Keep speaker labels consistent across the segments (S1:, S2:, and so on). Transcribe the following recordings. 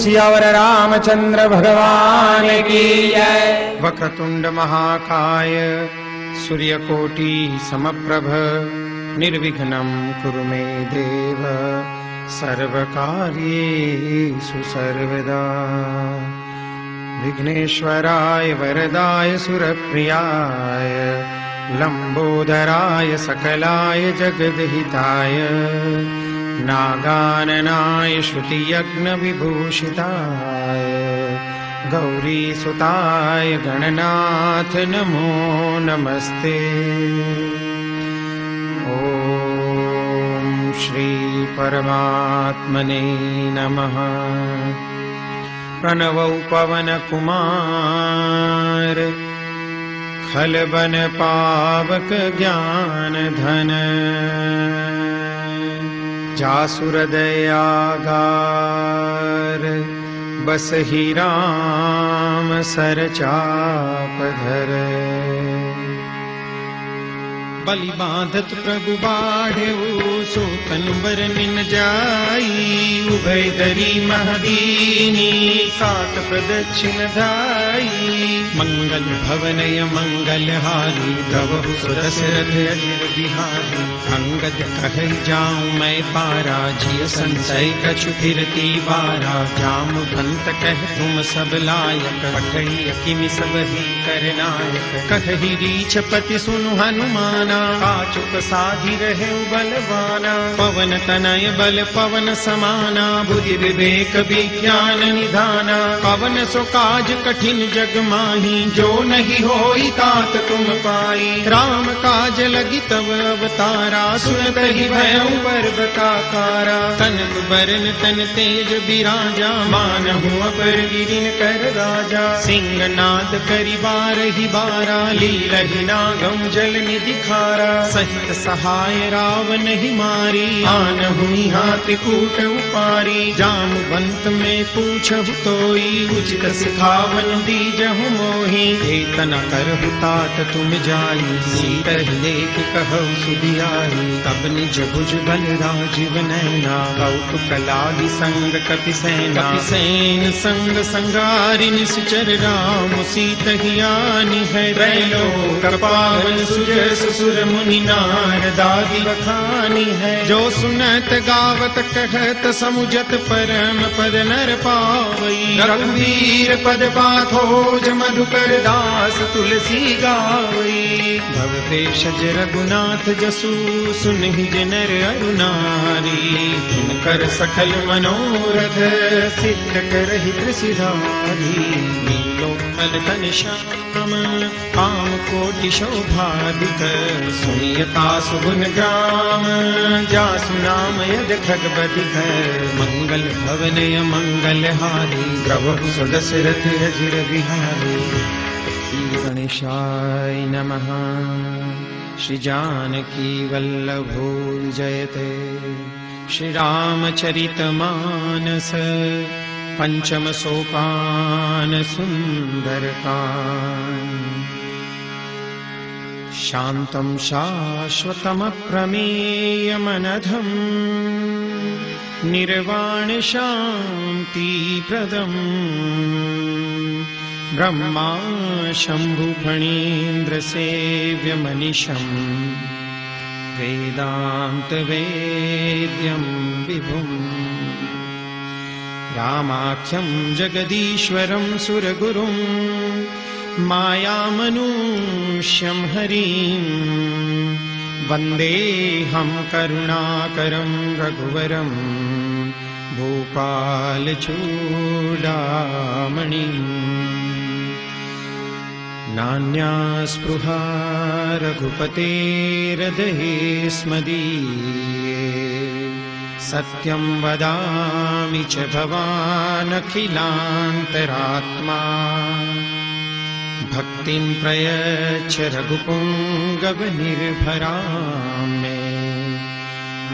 S1: सियावर रामचंद्र भगवान की जय।
S2: वक्रतुंड महाकाय सूर्यकोटि समप्रभ निर्विघ्नं कुरु मे देव सर्वकार्येषु सर्वदा। विघ्नेश्वराय वरदाय सुरप्रियाय लंबोदराय सकलाय जगद्हिताय नागाननाय श्रुतियज्ञ विभूषिताय गौरीसुताय गणनाथ नमो नमस्ते। ओम श्री परमात्मने नमः। प्रणवौ पवन कुमार खलबन पावक ज्ञान धन जासुर दयागार बसहि राम सर चाप धर। बलि बांधत प्रभु बाढ़ेऊ सोतन बरनिन जाई उभय दरी महदीनी सात प्रदक्षिण धाई। मंगल भवनय मंगल हारी गवहु सुदशरथ अजिर बिहारी। अंगद कहै जाऊं मैं पारा जिय संशय कछु फिरती बारा। जामवंत कह तुम सब लायक पठई किमि सब ही करनायक। कहहि रीछपति सुनु हनुमाना काचुक साधि रहे बलवाना। पवन तनय बल पवन समाना बुद्धि विवेक विज्ञान निधाना। पवन सो काज कठिन जग माही जो नहीं होई तात तुम पाई। राम काज लगी तब अवतारा सुनत ही भयउ पर्वताकारा। तनक बरन तन तेज बिराजा मानहु अपर गिरिन कर राजा। सिंहनाद करि बारहि बारा लीलहि नागम जल निधि खारा। सहित सहाय रावण ही मारी आनहु हाथ कूट उपारी। जामवंत में पूछहु तोई उचित सिखावन दीजहु मोहि। एतन करहु तात तुम जाई सीतहि लेख कहु सुधियाई। तब निज भुज बल राजीव नैना कौतुक लागी संग कपिसेना। कपिसेन संग संगारि निश्चर राम सीतहि आनी है। त्रैलोक पावन सुजस सुर मुनि नारदादि बखानी है। जो सुनत गावत कहत समुझत परम पद नर पावई। रघुवीर पद पाथोज मधुकर दास तुलसी गावई। भव भेषज रघुनाथ जसु सुनहि जनर अरुनारी। कर सकल मनोरथ सिद्ध करहि त्रिशिरारी। नीलोत्पल तन श्याम काम कोटि शोभाधिक। सुनियता सुगुन ग्राम जासु नाम यद खगपति है। मंगल भवनय मंगल हारी प्रभु सुदशरथ अजिर बिहारी। श्री गणेशाय नमः। श्री जानकी वल्लभो जयते। श्री रामचरित मानस पंचम सोपान सुंदरकांड। शान्तं शाश्वतमप्रमेयमनघं निर्वाण शान्तिप्रदम्। ब्रह्मा शम्भु फणीन्द्र सेव्यमनिशम् वेदान्त वेद्यं विभुम्। रामाख्यं जगदीश्वरं सुरगुरुं मायामनुष्यं हरिं। वन्देऽहं करुणाकरं रघुवरं भूपालचूडामणिम्। नान्या स्पृहा रघुपतेर्हृदये स्मदीये। सत्यं वदामि च भवानखिलान्तरात्मा। भक्तिं प्रयच्छ रघुपुङ्गवनिर्भरां मे।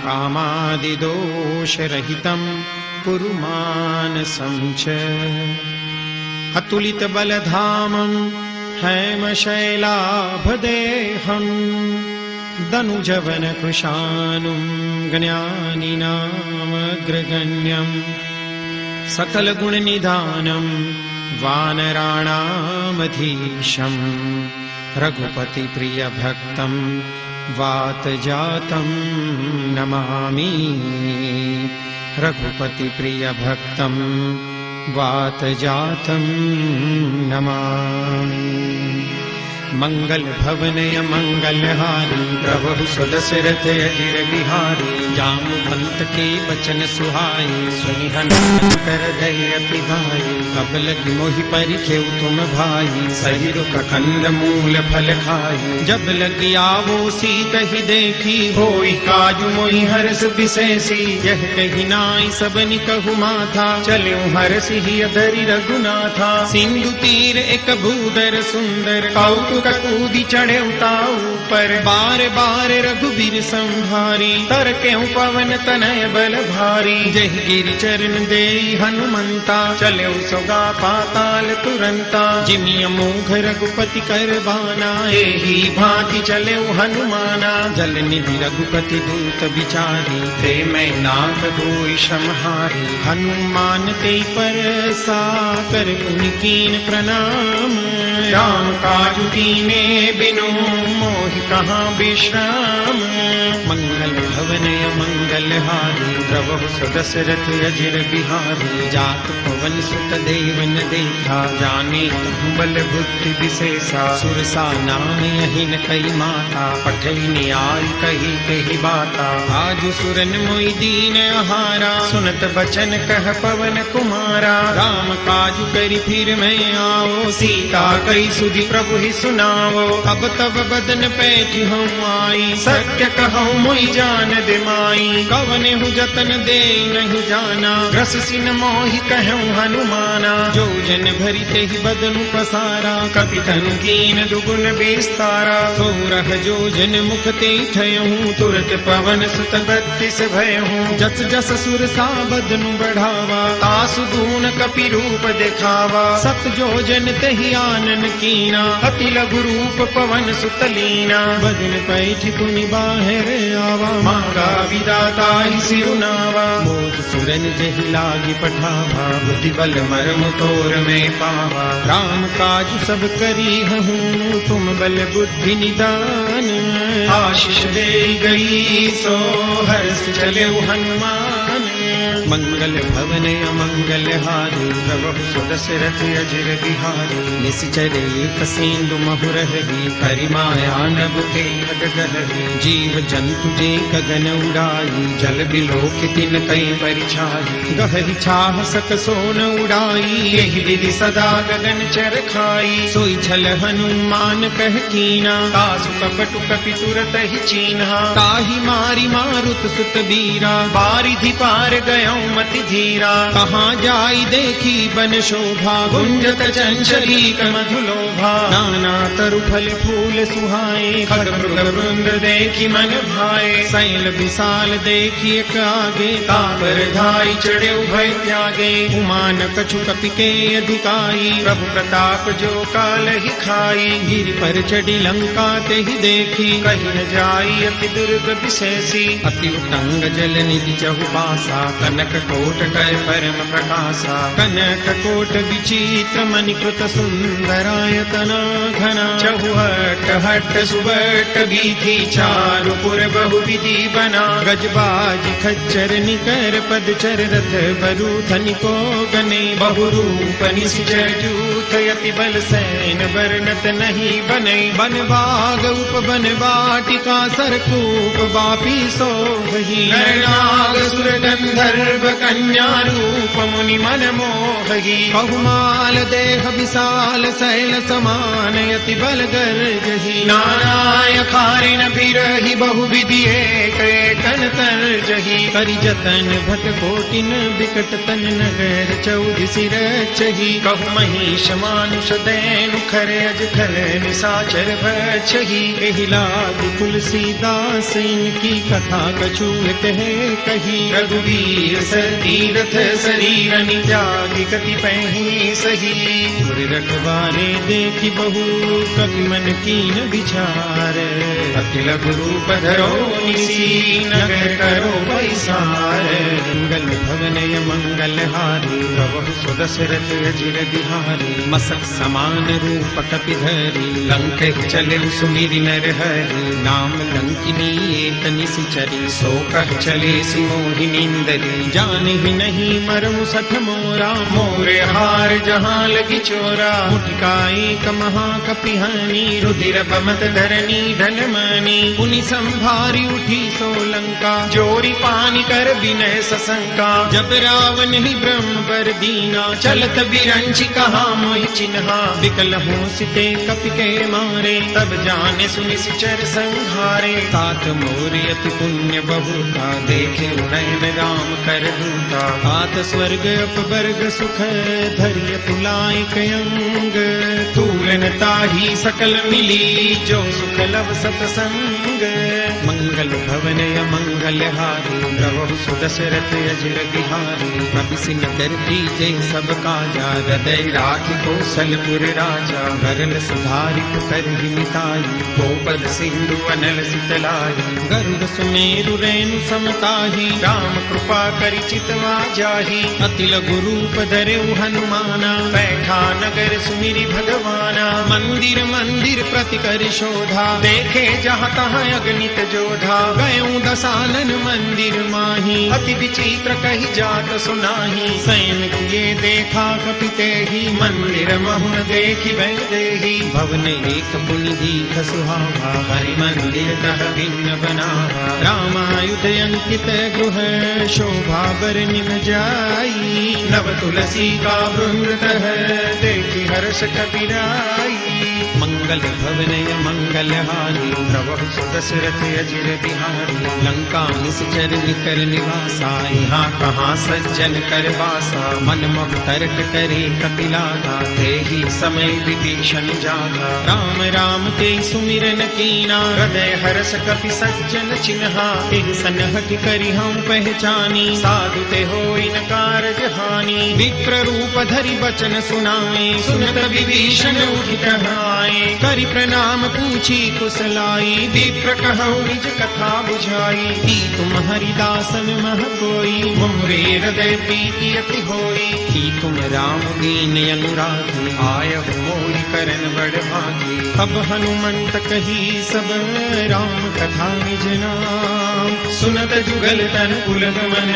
S2: कामादिदोषरहितं कुरु मानसं च। अतुलितबलधामं हैमशैलाभदेहं। दनुजवनकृशानुं ज्ञानिनामग्रगण्यं। सकल गुण निधानम वानराणामधीशम रघुपति प्रिय भक्तम वात जातम नमामि। रघुपति प्रिय भक्तम वात जातम नमामि। मंगल भवनय मंगलहारी प्रभु सुदशरथ अजिर बिहारी। जामवंत के बचन सुहाई सुनि हनुमान कर गए अति भाई। कब लगी मोहि परिखेउ तुम भाई सही रुख खंड मूल फल खाई। जब लगी आवो सीत ही देखी होई काजु मोहि हर्ष विशेषी। यह कही नाई सबनि कहु माथा चले हर्षि ही धरि रघुनाथा। सिंधु तीर एक भूधर सुंदर कौतुक कूदी चढ़े उताऊ पर। बार बार रघुबीर संभारी तर क्यों पवन तनय बल भारी। जय गिरि चरण दे हनुमंता चले सोगा पाताल तुरंता। जिमिय मोघ रघुपति कर बाना एही भांति चले हनुमाना। जल निधि रघुपति दूत विचारी ते मैं नाथ होई समहारी। हनुमान ते पर साकर पुनिकीन प्रणाम। राम काजु कीने बिनु मोहि कहाँ विश्राम। मंगल भवन मंगल हारी प्रभु सुदशरथ अजिर बिहारी। जात पवन सुत देवन देखा जाने कहूँ बल बुद्धि विशेषा। सुरसा नाम यही न कई माता पठई न्याय कही कही बाता। आज सुरन मोहि दीन आहारा सुनत बचन कह पवन कुमारा। राम काजु करी फिर मैं आओ सीता कई सुधि प्रभु ही सुनावो। अब तब बदन पैठ हम आई सत्य कहूँ मोहि जान दे माई। कवने हु जतन दे नहीं जाना रस सिन मोहि कहूँ हनुमाना। जो जन भरी ते ही बदन पसारा कपि तनु कीन दुगुन विस्तारा। तो रह जो जन मुख ते ठयहूँ तुरत पवन सुत बत्तीस भयहूँ। जस जस सुर सा बदनु बढ़ावा तासु दून कपि रूप दिखावा। सत जो जन तहि आनन कीना अति लघु रूप पवन सुतलीना। बदन पैठ पुनि बाहर आवा मांगा विदाता ही सिरुनावा। मोद सुरन जहि लागी पठावा बुद्धि बल मर्म तोर में पावा। राम काज सब करी हूँ तुम बल बुद्धि निदान। आशीष दे गई सो हर्ष चले हनुमान। मंगल भवन अमंगल हारी प्रभु सुदशरथ अजिर बिहारी। निश्चर एक सिंधु महुरहरी करिमाया नभ के खगगहरी। जीव जंतु जे गगन उड़ाई जल बिलोक तिन कई परिछाई। गहरी छाह सक सोन उड़ाई यही विधि सदा गगन चर खाई। सोई छल हनुमान कह कीना तासु कपटु कपि तुरत ही चीन्हा। ताहि मारी मारुत सुत बीरा बारिधि पार गयो मति धीरा। कहाँ जाई देखी बन शोभा गुंजत चंचली मधुलोभा। नाना तरु फल फूल सुहाए खग मृग वृंद देखी मन भाए। शैल विशाल देखी एक आगे तापर धाई चढ़े भय त्यागे। उमान कछु कपि के अधिकाई प्रभु प्रताप जो काल ही खाई। गिरि पर चढ़ी लंका ते ही देखी कहीं न जाई अति दुर्ग विशेषी। अति उतंग जल निधि चहुबासा कनक कोट कर परम प्रकाशा। कनक कोट विचित्र मणिकृत सुंदरायतना घना। चहुहट हट सुबट बीथी चारु पुर बहु विधि बना। गजबाज खच्चर निकर पदचर रथ बरु धनिको गने। बहुरूप निश्चर जूथ यति बल सैन वर्णत नहीं बने। बन बाग उपवन वाटिका सरकूप बापी सोहि। नरनाग सुर गंधर्व कन्या रूप मुनि मन मोहि। बहुमाल देह विशाल शैल समान यति बल गर्जहि। नाराय खारिन बिरहि बहु विधि एक एकन तर्जहि। करि जतन भट कोटिन बिकट तन नगर चौदि सिर चहि। कहु महिष मानुष दैनु खर अज खल निसाचर भक्षहि। एहि लाग तुलसीदास इनकी कथा कछु कहे कही। रघुवीर सर तीरथ शरीरनि त्यागी कति पही सही। गुर रखवारे देखी बहु कवि मन कीन विचार, अखिल गुरु पधरो निसी नगर करो बैसार। मंगल भवनय मंगल हारी प्रभु सुदशरथ अजिर बिहारी। मसक समान रूप कपिधरी लंक चले सुमिरि नर हरि। नाम लंकिनी एक निशिचरी सो कह चले सिमोहिनींदरी। जाने ही नहीं मरमु सठ मोरा मोरे हार जहाँ लगी चोरा। मुठिका एक महाकपिहानी रुधिर बमत धरनी धनमनी। पुनि संभारी उठी सोलंका जोरी पानी कर विनय सशंका। जब रावण ही ब्रह्म बर दीना चलत बिरंची कहा मोहि चिन्हा। विकल हो सिते कपि के मारे तब जाने सुनि सिचर संहारे। तात मोर अति पुण्य बहुता देखे नयन राम कर दूता। तात स्वर्ग अपवर्ग सुख धरिय तुलायक अंग। तूलन ताही सकल मिली जो सुख लव सतसंग। मंगल भवनय मंगल हारी प्रभु सुदशरथ अजिर बिहारी। कपिसिन कर जय सब काजा हृदय राखि कौशलपुर राजा। गरल सुधारि कर मिताई गोपद सिंधु अनल सितलाई। गरुड़ सुमेरु रेणु समताही राम कृपा करि चितवा जाही। अतिल गुरूप धरेउ हनुमाना बैठा नगर सुमिरि भगवाना। मंदिर मंदिर प्रति कर शोधा देखे जहाँ तहाँ अगणित जोधा। गयऊ दसानन मंदिर माही अति विचित्र कही जात सुनाही। सैन किए देखा कपिते ही मंदिर महुन देखी वैदेही। भवन एक पुनि दीख सुहावा हरि मंदिर तह भिन्न बनावा। रामायुध अंकित गृह शोभा बर निम जाई। नव तुलसी का वृंद तह देखी हर्ष कपिराई। मंगल भवनय मंगल हारी प्रभु सुदशरथ अजिर बिहारी। लंका निश्चर निकर निवासा यहाँ कहाँ सज्जन कर वासा। मन मोह तर्क करे कपिलागा तेहि समय विभीषण जागा। राम राम ते सुमिरन कीना हृदय हर्ष कपि सज्जन चिन्हा। तिह सनहट करि हम पहचानी साधु ते होई न कारज हानि। विप्र रूप धरि बचन सुनाए सुनत विभीषण उठित आए। करि प्रणाम पूछी कुशलाई विप्र कहु निज कथा बुझाई। की तुम हरिदासन मह कोई मोरे हृदय प्रीति अति होई। की तुम राम दीन अनुरागी आयहु मोहि करन बड़ भागी। अब हनुमंत कही सब राम कथा निज नाम। सुनत जुगल तन पुलक मन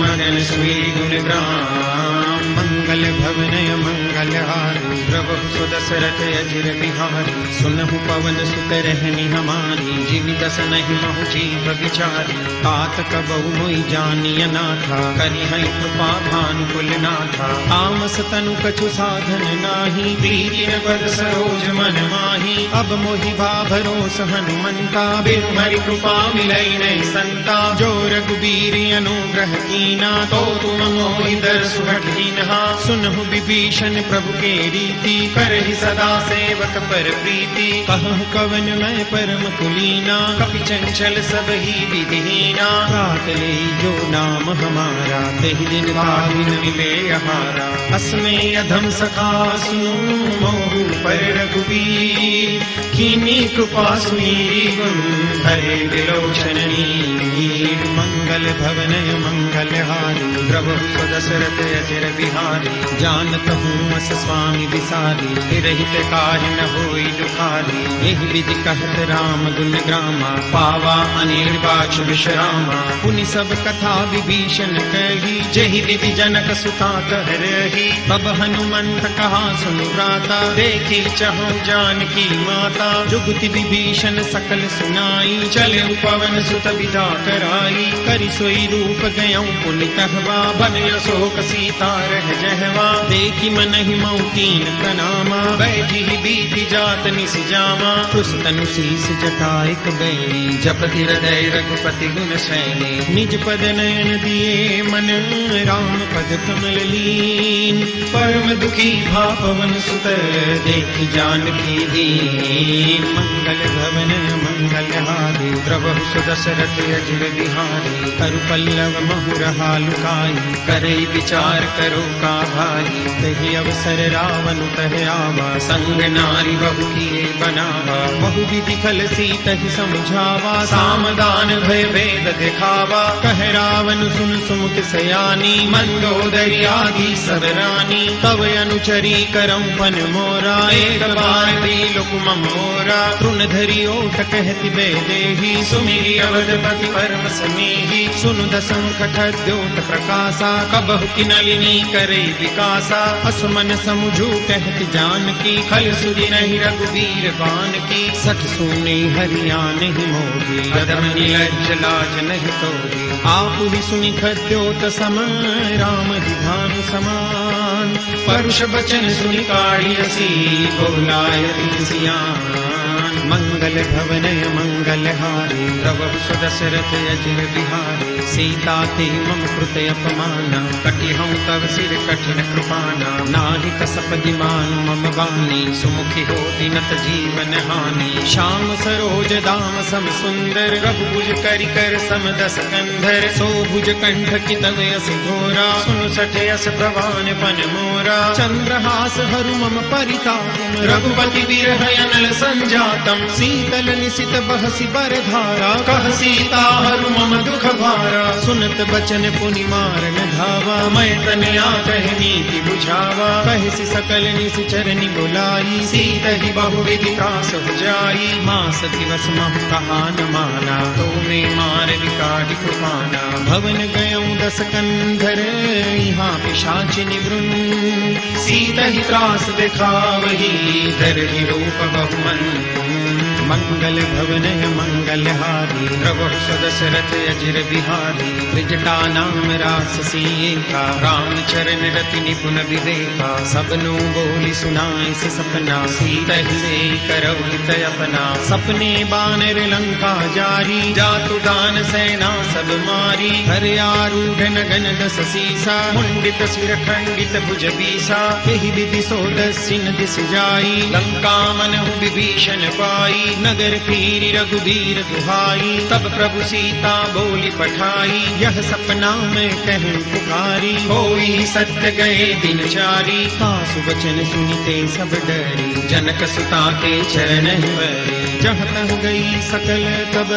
S2: मगन सुई गुण ग्राम। मंगल भवनय मंगल हारी प्रभु सुदशरथ अजिर बिहारी। सुनहु पवन सुत रहनी हमारी जिमि दस नहीं महु जीव विचारी। तात कबहु मोहि जानिय नाथा करि हैं कृपा भानुकुल नाथा। तामस तनु कछु साधन नाही प्रीति न पद सरोज मन माही। अब मोहि भरोस हनुमंता बिनु हरि कृपा मिलई नहीं संता। जो रघुबीर अनुग्रह कीना तो तुम मोहि दरसु हठीनहा। सुनहु विभीषण प्रभु के रीति करहि सदा सेवक पर प्रीति। कहु कवन मैं परम कुलीना कपि चंचल सब ही विधिहीना। रात ले जो नाम हमारा तेहि दिन भागिन मिले हमारा। अस्मै अधम सखा सुनो मोहु पर रघुबीर। कीनी कृपा सुमीरी गुण हरे विलोचन नीर। मंगल भवनय मंगल हारी प्रभु सुदशरथ अजिर बिहारी। जानत हूँ अस स्वामी विसारी तिरहित काहि न होई दुखारी। एहि विधि कहत राम गुण ग्रामा पावा अनिर्वाच विश्रामा। पुनि सब कथा विभीषण कही जहि विधि जनक सुता कह रही। तब हनुमंत कहा सुनु भ्राता देखी चहु जानकी माता। जुगति विभीषण सकल सुनाई चले पवन सुत विदा कराई। करि सोई रूप गयऊँ पुनि कहवा बन अशोक सीता रह जहवा। देखी मन ही मऊतीन प्रणामा बैठी ही बीती जात निस जामा। तुस तनु शीस जटाइक बैणी जपति हृदय रघुपति गुण श्रेणी। निज पद नयन दिए मन राम पद कमल लीन। परम दुखी भा पवन सुत देख जानकी दीन। मंगल भवन मंगलहारी द्रवहु सुदशरथ अजिर बिहारी। करु पल्लव महुरहा लुकाई करई विचार करो का भाई। तहि अवसर रावण तह आवा संग नारी बहु किए बनावा। बहु विधि फल सीतहि समझावा सामदान भय भेद दिखावा। कह रावण सुन सुमुख सयानी मंदोदरी आदि सब रानी। तव अनुचरी करऊं पन मोरा एक बार त्रिलोक मम मोरा। तृण धरि ओट कहति वैदेही सुमिरि अवधपति परम स्नेही। सुनु दशंख द्योत प्रकाशा कबहु किनलिनी करई विकासा। असमन समुझू कहति जानकी खल सुधि नहीं रघुवीर बान की। सठ सुने हरियाण ही मोही कदम नीलज लाज नहीं तोही। आपु ही सुनि खद्योत समान राम ही भानु समान। परुष बचन सुनि काढ़ियसी बोलाय सियान। मंगल भवन मंगलहारी द्रवहु सुदशरथ अजिर बिहारी। सीता ते मम कृत अपमाना कटिहऊं तव सिर कठिन कृपाना। नाहि कसपदि मानु मम वाणी सुमुखी होति नत जीवन हानि। श्याम सरोज दाम सम सुंदर रघुभुज करि कर सम दस कंधर। सो भुज कंठ की तव यस घोरा सुनु सठ यस प्रवान पन मोरा। चंद्रहास हरु मम परिताप रघुपति विरह अनल संजातम। शीतल निशित बहसी बरधारा कह सीता हरु मम दुख भारा। सुनत बचन पुनि मारन धावा मैं तनया कह नीति बुझावा। कहसी सकल निश्चरनि बुलाई सीत ही बहु विधि त्रास जाई। मास दिवस मह कहा न माना तो में मार विकाढ़ि कृपाना। भवन गयऊं दस कंधर यहाँ पिशाचिनि वृंद। सीत ही त्रास दिखावही धरहि रूप बहुमन। मंगल भवन मंगलहारी द्रवहु सुदशरथ अजिर बिहारी। त्रिजटा नाम राससी एका राम चरण रति निपुण विवेका। सबनु बोली सुनाई से सपना सीतहि से करऊ हित अपना। सपने बानर लंका जारी जातु दान सेना सब मारी। हर आरूढ़ नगन दस सीसा मुंडित सिर खंडित भुज बीसा। एहि विधि सोदस्यन दिस जाई लंका मनहु विभीषण पाई। नगर फिरी रघुवीर दुहाई तब प्रभु सीता बोली पठाई। यह सपना में कह पुकारी होई सत्य गए दिन चारी। सासु वचन सुनिते सब डरी जनक सुता के चरण वरी। जहाँ तह गई सकल तब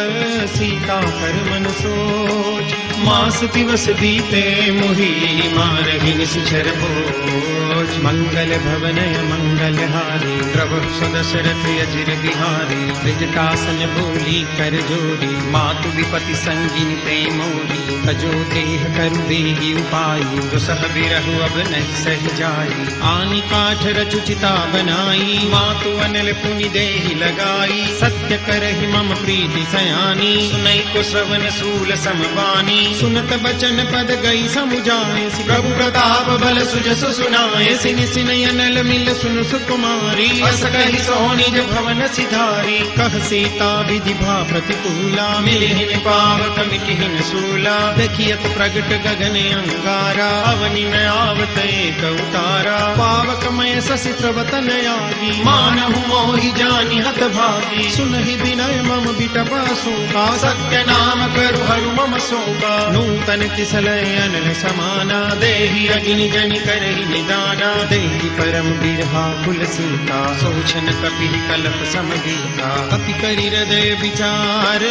S2: सीता कर मन सोच। मास दिवस बीते मुहि मारहि निश्चर बोझ। मंगल भवन मंगलहारी द्रवहु सुदशरथ अजिर बिहारी। त्रिजटासन बोली कर जोड़ी मातु विपति संगिनी ते मोरी। तजो देह करु देहि उपाई दुसह बिरहु अब नहीं सह जाई। आनि काठ रचु चिता बनाई मातु अनल पुनि देहि लगाई। सत्य करहि मम प्रीति सयानी सुनई को श्रवण सूल समबानी। सुनत बचन पद गई समुझाए प्रभु प्रताप बल सुजसु सुनाए। सिनि सिनय अनल मिल सुनु सुकुमारी अस कहि सोनिज भवन सिधारी। कह सीता विधि भा प्रतिकूला मिलिहिन पावक मिटिहिन सूला। देखियत प्रगट गगन अंगारा अवनि न आवत एक उतारा। पावक मय शशि प्रवतन आगी मानहु मोहि जानि हत भागी। सुनहि विनय मम बिटपा शोका सत्य नाम करु हरु मम शोका। नूतन किसलय अनल समाना देहि अग्नि जनि करहि निदाना। देहि परम बिरहा कुल सीता सोचन कपि कलप समगीता। कपि करि हृदय विचार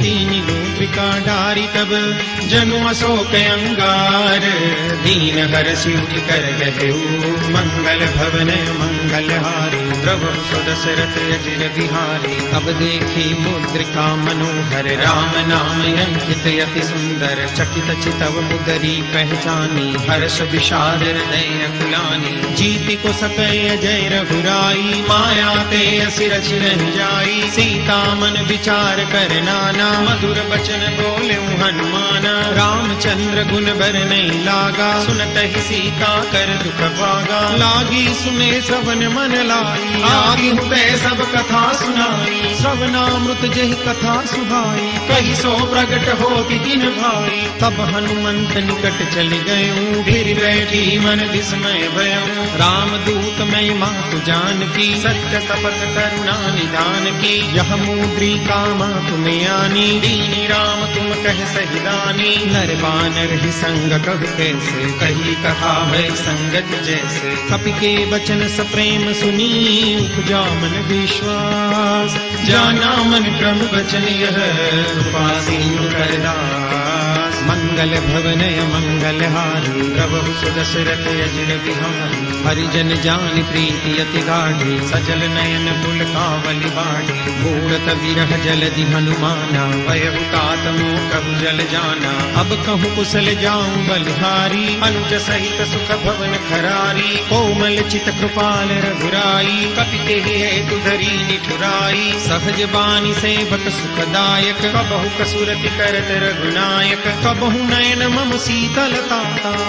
S2: दीनि गोत्रिका डारी। तब जनु अशोक अंगार दीन हरषि उठि कर गहेऊ। मंगल भवन मंगलहारी द्रवहु सुदशरथ अजिर बिहारी। अब देखी मुद्रिका मनोहर राम नाम अंकित अति सुंदर। चकित चितव मुदरी पहचानी हर्ष विषाद हृदय अकुलानी। जीति को सकय जय रघुराई माया ते सिर छिरहि जाई। सीता मन विचार कर नाना मधुर बचन बोले हनुमाना। रामचंद्र गुण बर नहीं लागा सुनत ही सीता कर दुख भागा। लागी सुने श्रवण मन लाई लागी हुते सब कथा सुनाई। श्रवणामृत जहि कथा सुहाई कही सो प्रगट होति दिन भाई। तब हनुमंत निकट चल गयूं, फिर बैठी मन विस्मय भयूं। रामदूत मैं मातु जानकी, सत्य शपथ करुणा निधान की। यह मुद्रिका मातु में आनी, दीनी राम तुम कह सही दानी। नर बानर ही संग कह कैसे, कही कहा भय संगत जैसे। कपि के वचन सप्रेम सुनी, उपजा मन विश्वास। जाना मन क्रम वचन यह, कृपा सिंधु करदास। मंगल भवनय मंगलहारी, प्रभु सुदशरथ अजिर बिहारी। हरिजन जान प्रीति अति गाढ़ी, सजल नयन पुलकावली बाढ़ी। मूढ़त विरह जलधि हनुमाना, भयभुतात मोह कहु जल जाना। अब कहूँ कुशल जाऊं बलिहारी, अनुज सहित सुख भवन खरारी। कोमल चित कृपाल रघुराई, कपि तेहि हेतु धरी निठुराई। सहज बानी सेवक सुखदायक, कबहु कसुरति करत रघुनायक। कबहु नयन मम शीतलता,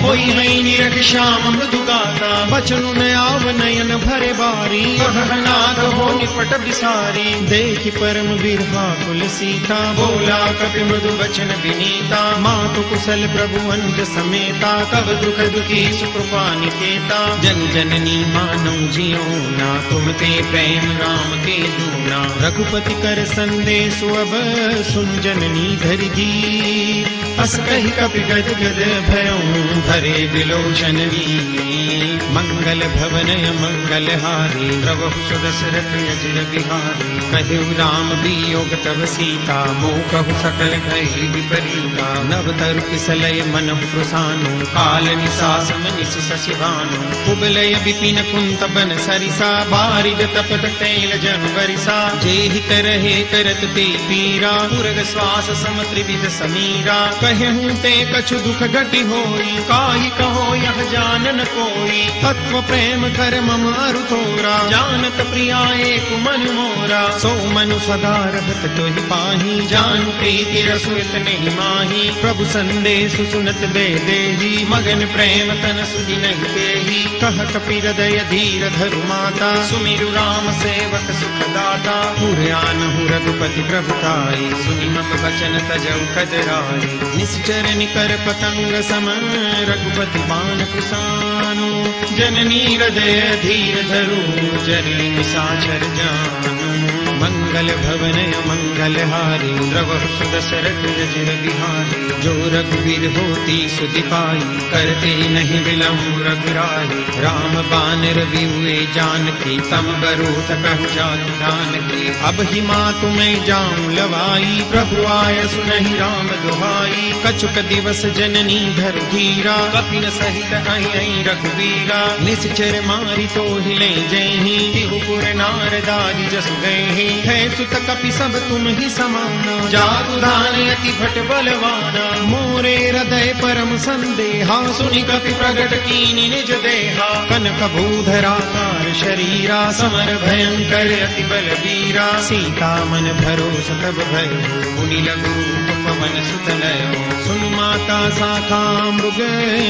S2: होई है निरख श्याम मृदु गाता। बचनु न आव नयन भरे बारी, कहनाथ हो निपट बिसारी। देखि परम बिरहा कुल सीता, बोला कपि मृदु वचन विनीता। मातु कुशल प्रभु अनुज समेता, कब दुख दुखी सुकृपा निकेता। जन जननी मानौ जियो ना, तुम ते प्रेम राम के दूना। रघुपति कर संदेश अब, सुन जननी धरि धीर। अस कहि कपि गद गद भयऊं, भरे विलोचन वीर। मंगल भवनय मंगलहारी, प्रभु सुदशरथ अजिर बिहारी। कहु राम वियोग तब सीता, मोह कहु सकल भय विपरीता। नव तरु किसलय मनहु कृसानु, काल निसासम निशि शशि भानु। कुबलय विपिन कुंत बन सरिसा, बारिज तपत तैल जनु बरिसा। जेहि करहे करत ते पीरा, पुरग श्वास सम त्रिविध समीरा। कहूँ ते कछु दुख घटि होई, काहि कहो यह जानन कोई। तत्व प्रेम कर मम अरु थोरा, जानत प्रिया एक मन मोरा। सो मनु सदा रहत तोहि पाही, जानु प्रीति रसुत नहीं माही। प्रभु संदेश सुनत दे देही, मगन प्रेम तन सुधि नहीं देही। कह कपि हृदय धीर धरु माता, सुमिरु राम सेवक सुखदाता। पुरानहु रघुपति प्रभुताई, सुनि मम वचन तजौ कजराई। निश्चर निकर पतंग सम, रघुपति बाण कुसानु। जननी हृदय धीर धरु, जरी निशाचर जानु। मंगल भवनय मंगलहारी, प्रभु सुदशरथ अजिर बिहारी। जो रघुवीर होती सुधि पाई, करते नहीं विलम्ब रघुराई। राम बानर बिहुए जानकी, तम बरूथ कहु जातु जानकी। अब ही मातु मैं जाऊं लवाई, प्रभु आय सुनहि राम दुहाई। कछुक दिवस जननी धरु धीरा, कपिन सहित आई रघुवीरा। निश्चर मारि तो हिले जयहि, तिहुपुर नारदारि जसु गयहि। है सुत कपि सब तुम ही समाना, जादू दान अति भट बलवाना। मोरे हृदय परम संदेहा, सुनि कपि प्रगट कीनि निज देहा। कनक भूधराकार शरीरा, समर भयंकर अति बलवीरा। सीता मन भरोस तब भयो, मुनि लघु पवन सुत लयो। सुन माता शाखा मृग,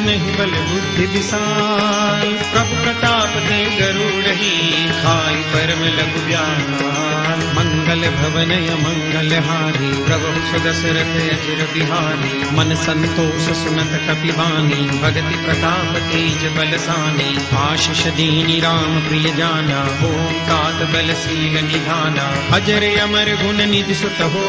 S2: नहीं बल बुद्धि विशाल। प्रभु प्रताप दे गरुड़हि, खाई परम लघु व्याल। मंगल भवनय मंगलहारी, प्रभु सुदशरथ अजिर बिहारी। मन संतोष सुनत कपि बानी, भगति प्रताप तेज बलसानी। आशीष दीनी राम प्रिय जाना, होम तात बलशील निधाना। अजर अमर गुण निधि सुत हो,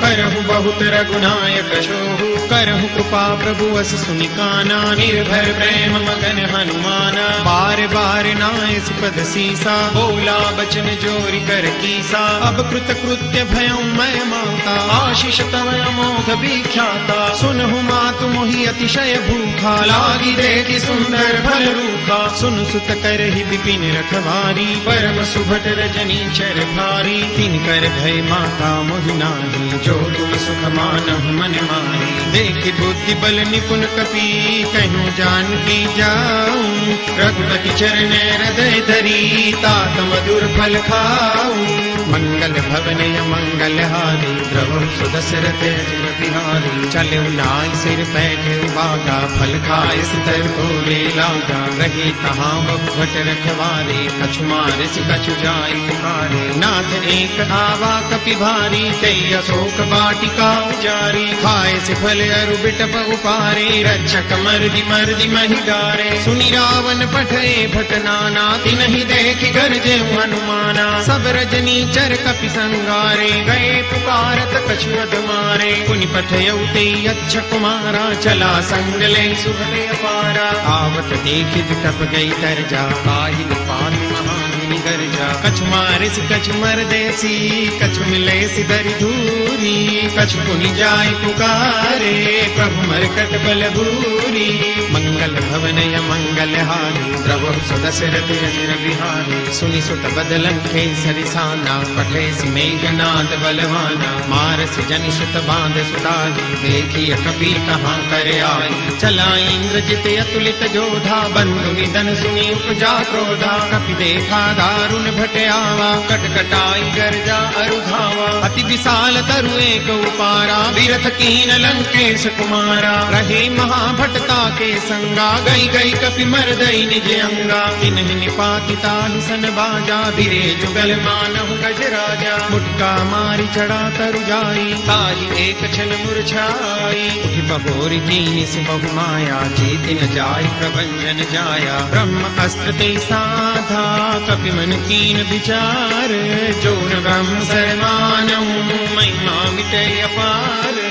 S2: करहु बहुत रघुनायक शोहु। करहु कृपा प्रभु अस सुनि काना, निर्भर प्रेम मगन हनुमाना। बार बार नाय सुपद सीसा, बोला बचन जोरि कर कीसा। अब कृत कृत्य भयं मैं माता, आशीष तव अमोघ विख्याता। सुनहु मातु मोहि अतिशय भूखा, लागी देखि सुंदर फल रूखा। सुन सुत करहि विपिन रखवारी, परम सुभट रजनी चर भारी। तिनकर भय माता मोहि नाही, जो तुम सुख मानहु मन मारी। देखि बुद्धि बल निपुण कपि, कहूँ जानकी जाऊं। रघुपति चरण हृदय धरी, तात मधुर फल खाऊं। मंगल भवनय मंगलहारी द्रवहु सुदशरथ अजिर बिहारी चले नाय सिर बैठे बागा फल खाए सितर तोरे लागा रही तहाँ बहुभट रखवारे कछु मारे से कछु जाय पुकारे नाथ एक आवा कपि भारी तई अशोक वाटिका उजारी खाए से फल अरु बिटप उपारे रक्षक मर्दि महि डारे सुनि रावण पठे भट नाना तिन्हि देखि गरजे हनुमाना सब रजनी चर कपि संगारे गए पुकारत कछु अध मारे पुनि पठयउ ते अच्छ कुमारा चला संग ले सुभते अपारा आवत देखि बिटप गई तरजा आहि पानी महामुनि गर्जा कछु मारे से कछु मर देसी कछु मिले सी दरि धूरी कछु पुनि जाय पुकारे प्रभु मरकट बल भूरी मंगल भवनय मंगलहारी द्रवहु सुदशरथ अजिर बिहारी सुनि सुत बदलन केसरि साना पठे सि मेघनाद बलवाना मारस जनि सुत बांध सुताही देखी कपि कहाँ कर आई चला इंद्रजित अतुलित जोधा बंधु निधन सुनि उपजा क्रोधा कपि देखा दारुण भट आवा कटकटाई गर्जा अरुधावा अति विशाल तरु एक उपारा विरथ कीन लंकेश कुमारा रहे महाभटता के संगा गई गई कपि मरदई निज अंगा तिन्हि निपातिता सन बाजा धीरे जुगल मानहु गज राजा मुटका मारी चढ़ा तरु जाई ताई एक छन मुरझाई उठ बहोरी कीनि से बहु माया जीत न जाय प्रभंजन जाया ब्रह्म अस्त्र ते साधा कपि मन कीन विचार जो न ब्रह्म शरमानहु महिमा मिटे अपार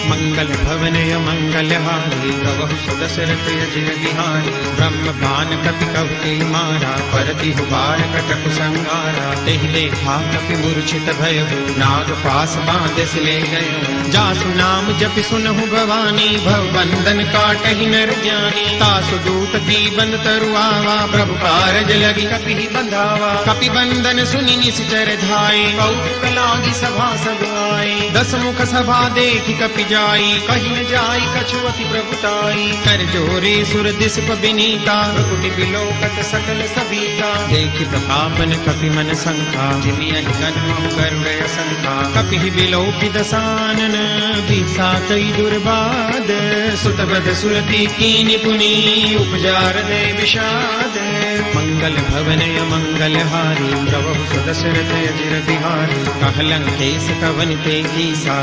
S2: मंगल भवनय मंगलहारी द्रवहु सुदशरथ अजिर बिहारी ब्रह्म बान कपि कहु ते मारा परति बाण कटक संगारा तेहि देखा कपि मूर्छित भयहु नाग पास बांधे से ले गयो जासु नाम जपि सुनहु भवानी भव बंधन काटहि नर ज्ञानी तासु दूत दी बंद तरुआवा प्रभु कारज लगी कपि बंधावा कपि बंधन सुनि निश्चर धाये कौतुक लागी सभा सब आए दस मुख सभा देखि कपि जाई कहि न जाई कछु अति प्रभुताई कर जोरे सुर दिस बिनीता कुटि बिलोकत सकल सबीता देखि प्रतापन कपि मन संखा जिमियहि जन्म गरुड़ संखा कपि बिलोकि दसानन बिसा कई दुर्बाद सुतबद सुरति कीनि पुनि उपजार दे विषाद मंगल भवनय मंगलहारी द्रवहु सुदशरथ अजिर बिहारी कहलंकेश कवन ते कीसा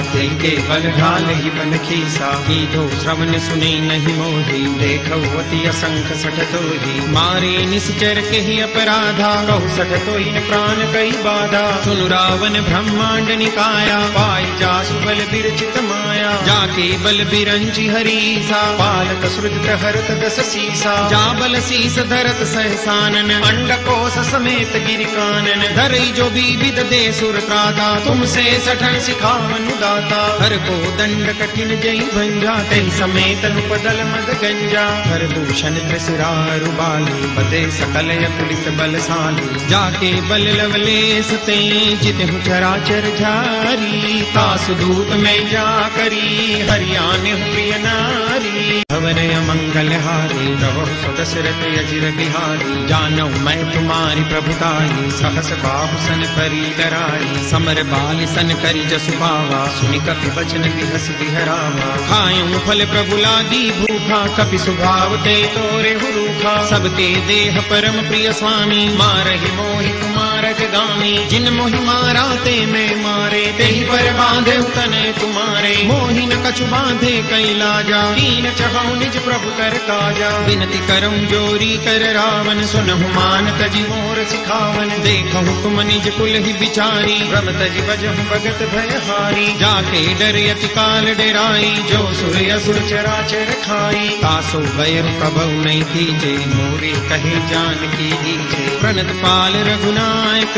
S2: के बल ढाल ही बन खीसा कीधो श्रवण सुने नहीं मोही देखौ अति असंख सठ तोही मारे निश्चर के ही अपराधा कहु सठ तोहि प्राण कई बाधा सुनु रावण ब्रह्मांड निकाया पाई जासु बल बिरचित माया जाके बल बिरंची हरीसा पालक सृजत हरत दस सीसा जा बल शीस धरत सहसानन अंडकोश समेत गिरि कानन धरई जो विविध दे सुर त्राता तुमसे सठन सिखावनु दाता हर को दंड कठिन जई भंजा तई समेत नुपदल मद गंजा हर दूषण त्रिशिरारु बाली बते सकल अतुलित बलशाली जाके बल लवलेस ते जितहु चराचर झारी तासु दूत में जा करी हरियाने प्रिय नारी भवनय मंगलहारी द्रवहु सुदशरथ अजिर बिहारी जानौ मैं तुम्हारी प्रभुताई सहस बाहु सन परी डराई समर बाल सन करी जसु पावा सुनि कपि बचन बिहस बिहरावा खायूं फल प्रभु लागी भूखा कपि सुभाव ते तोरे हुरूखा सबके देह परम प्रिय स्वामी मारहि मोहि कुमार जगामी जिन मोहि मारा ते मैं मारे तेहि पर बांधे तने तुम्हारे मोहि न कछु बांधे कई लाजा कीन चहु निज प्रभु कर काजा विनती करऊं जोरी कर रावण सुनहु मान तजि मोर सिखावन देखहु तुम निज कुल ही बिचारी भ्रम तजि बजहु भगत भयहारी जाके डर अति काल डेराई जो सुर असुर चराचर खाई तासो भय कबहु नहीं कीजे मोरे कहे जान की दीजे प्रणत पाल रघुनायक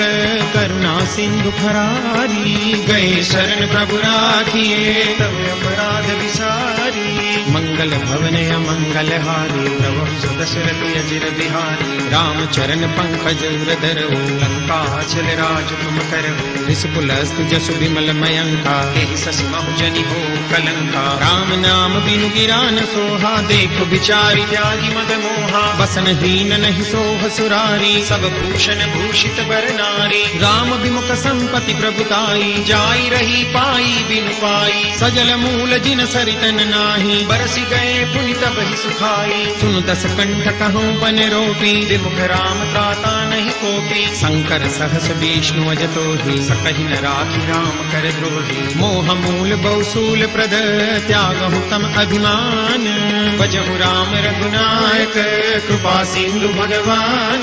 S2: करुणा सिंधु खरारी गए शरण प्रभु राखिए तब अपराध विसारी मंगल भवनय मंगलहारी द्रवहु सुदशरथ अजिर बिहारी राम चरण पंकज उरधरऊ लंका चल राज तुम करऊ रिसपुलस्त जसु विमल मयंका एहि ससि महु जनि हो कलंका राम नाम बिनु गिरा न सोहा देखो बिचारी त्यागी मद मोहा बसन हीन नहीं सोह सुरारी सब भूषण भूषित बर नारी, राम विमुख संपत्ति प्रभुताई, जाई रही पाई बिनु पाई, सजल मूल जिन सरितन नाही, बरसी गए पुनि तब ही सुखाई। सुन दस कंठ कहूँ बन रोपी, विमुख राम त्राता नहीं कोपी, शंकर सहस विष्णु अजतो ही, सकहि न राखी राम कर द्रोही। मोह मूल बहुसूल प्रद, त्यागहु तम अभिमान, भजहु राम रघुनायक, कृपा सिंधु भगवान।